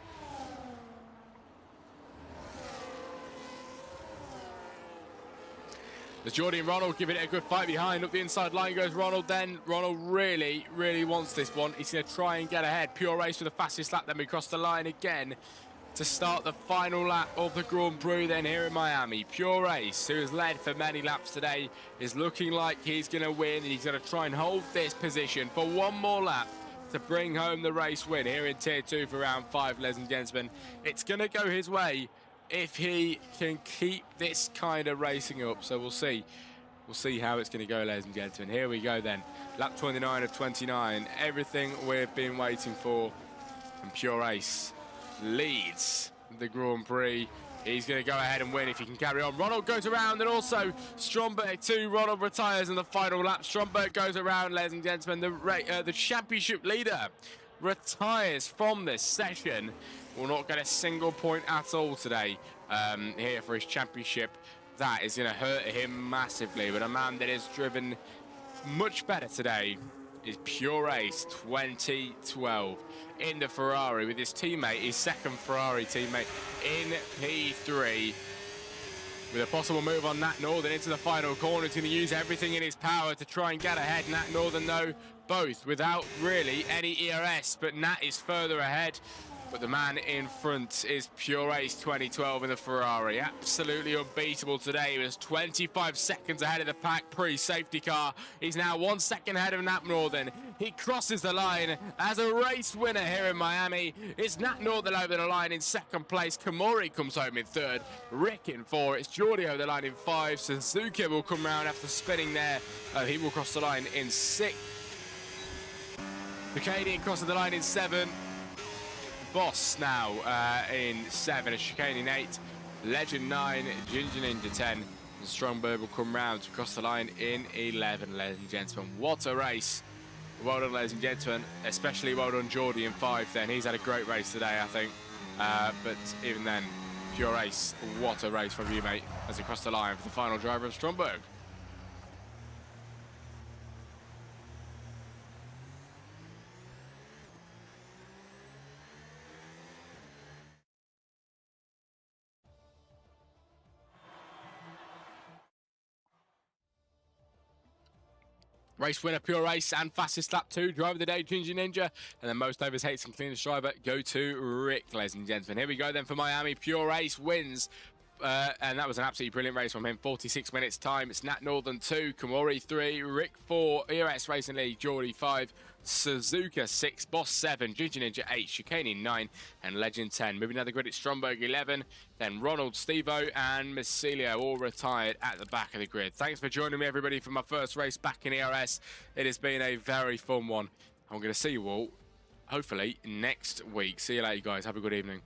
A: The Geordie and Ronald giving it a good fight behind. Up the inside line goes Ronald then. Ronald really wants this one. He's going to try and get ahead. Pure Race with the fastest lap. Then we cross the line again to start the final lap of the Grand Prix then here in Miami. Pure Race, who has led for many laps today, is looking like he's going to win. And he's going to try and hold this position for one more lap to bring home the race win here in Tier 2 for round 5, ladies and gentlemen. It's going to go his way if he can keep this kind of racing up. So we'll see. We'll see how it's going to go, ladies and gentlemen. Here we go then. Lap 29 of 29. Everything we've been waiting for. And Pure Ace leads the Grand Prix. He's going to go ahead and win if he can carry on. Ronald goes around, and also Stromberg too. Ronald retires in the final lap. Stromberg goes around, ladies and gentlemen. The championship leader retires from this session. Will not get a single point at all today here for his championship. That is going to hurt him massively. But a man that is driven much better today is Pure Ace 2012 in the Ferrari with his teammate, his second Ferrari teammate in P3. With a possible move on Nat Northern into the final corner. He's going to use everything in his power to try and get ahead. Nat Northern, though, both without really any ERS, but Nat is further ahead. But the man in front is Pure Ace 2012 in the Ferrari. Absolutely unbeatable today. He was 25 seconds ahead of the pack pre-safety car. He's now 1 second ahead of Nat Northern. He crosses the line as a race winner here in Miami. It's Nat Northern over the line in second place. Kamori comes home in third. Rick in 4. It's Geordie over the line in 5. Suzuki will come round after spinning there. He will cross the line in 6. The Canadian crosses the line in 7. Boss now in 7, a Chicane in 8, Legend 9, Ginger Ninja 10, and Stromberg will come round to cross the line in 11, ladies and gentlemen. What a race. Well done, ladies and gentlemen, especially well done Geordie in 5 then. He's had a great race today, I think. But even then, Pure Ace, what a race from you, mate, as he crossed the line for the final driver of Stromberg. Race winner, Pure Ace, and fastest lap 2, driver of the day, Ginger Ninja, and the most overs, hates, and cleanest driver go to Rick, ladies and gentlemen. Here we go then for Miami. Pure Ace wins and that was an absolutely brilliant race from him. 46 minutes time. It's Nat Northern 2, Komori 3, Rick 4, EOS Racing League, Geordie 5, Suzuka 6, Boss 7, Ginger Ninja 8, Chicane 9, and Legend 10. Moving down the grid, it's Stromberg 11, then Ronald, Stevo, and Missilio all retired at the back of the grid. Thanks for joining me, everybody, for my first race back in ERS. It has been a very fun one. I'm going to see you all, hopefully, next week. See you later, guys. Have a good evening.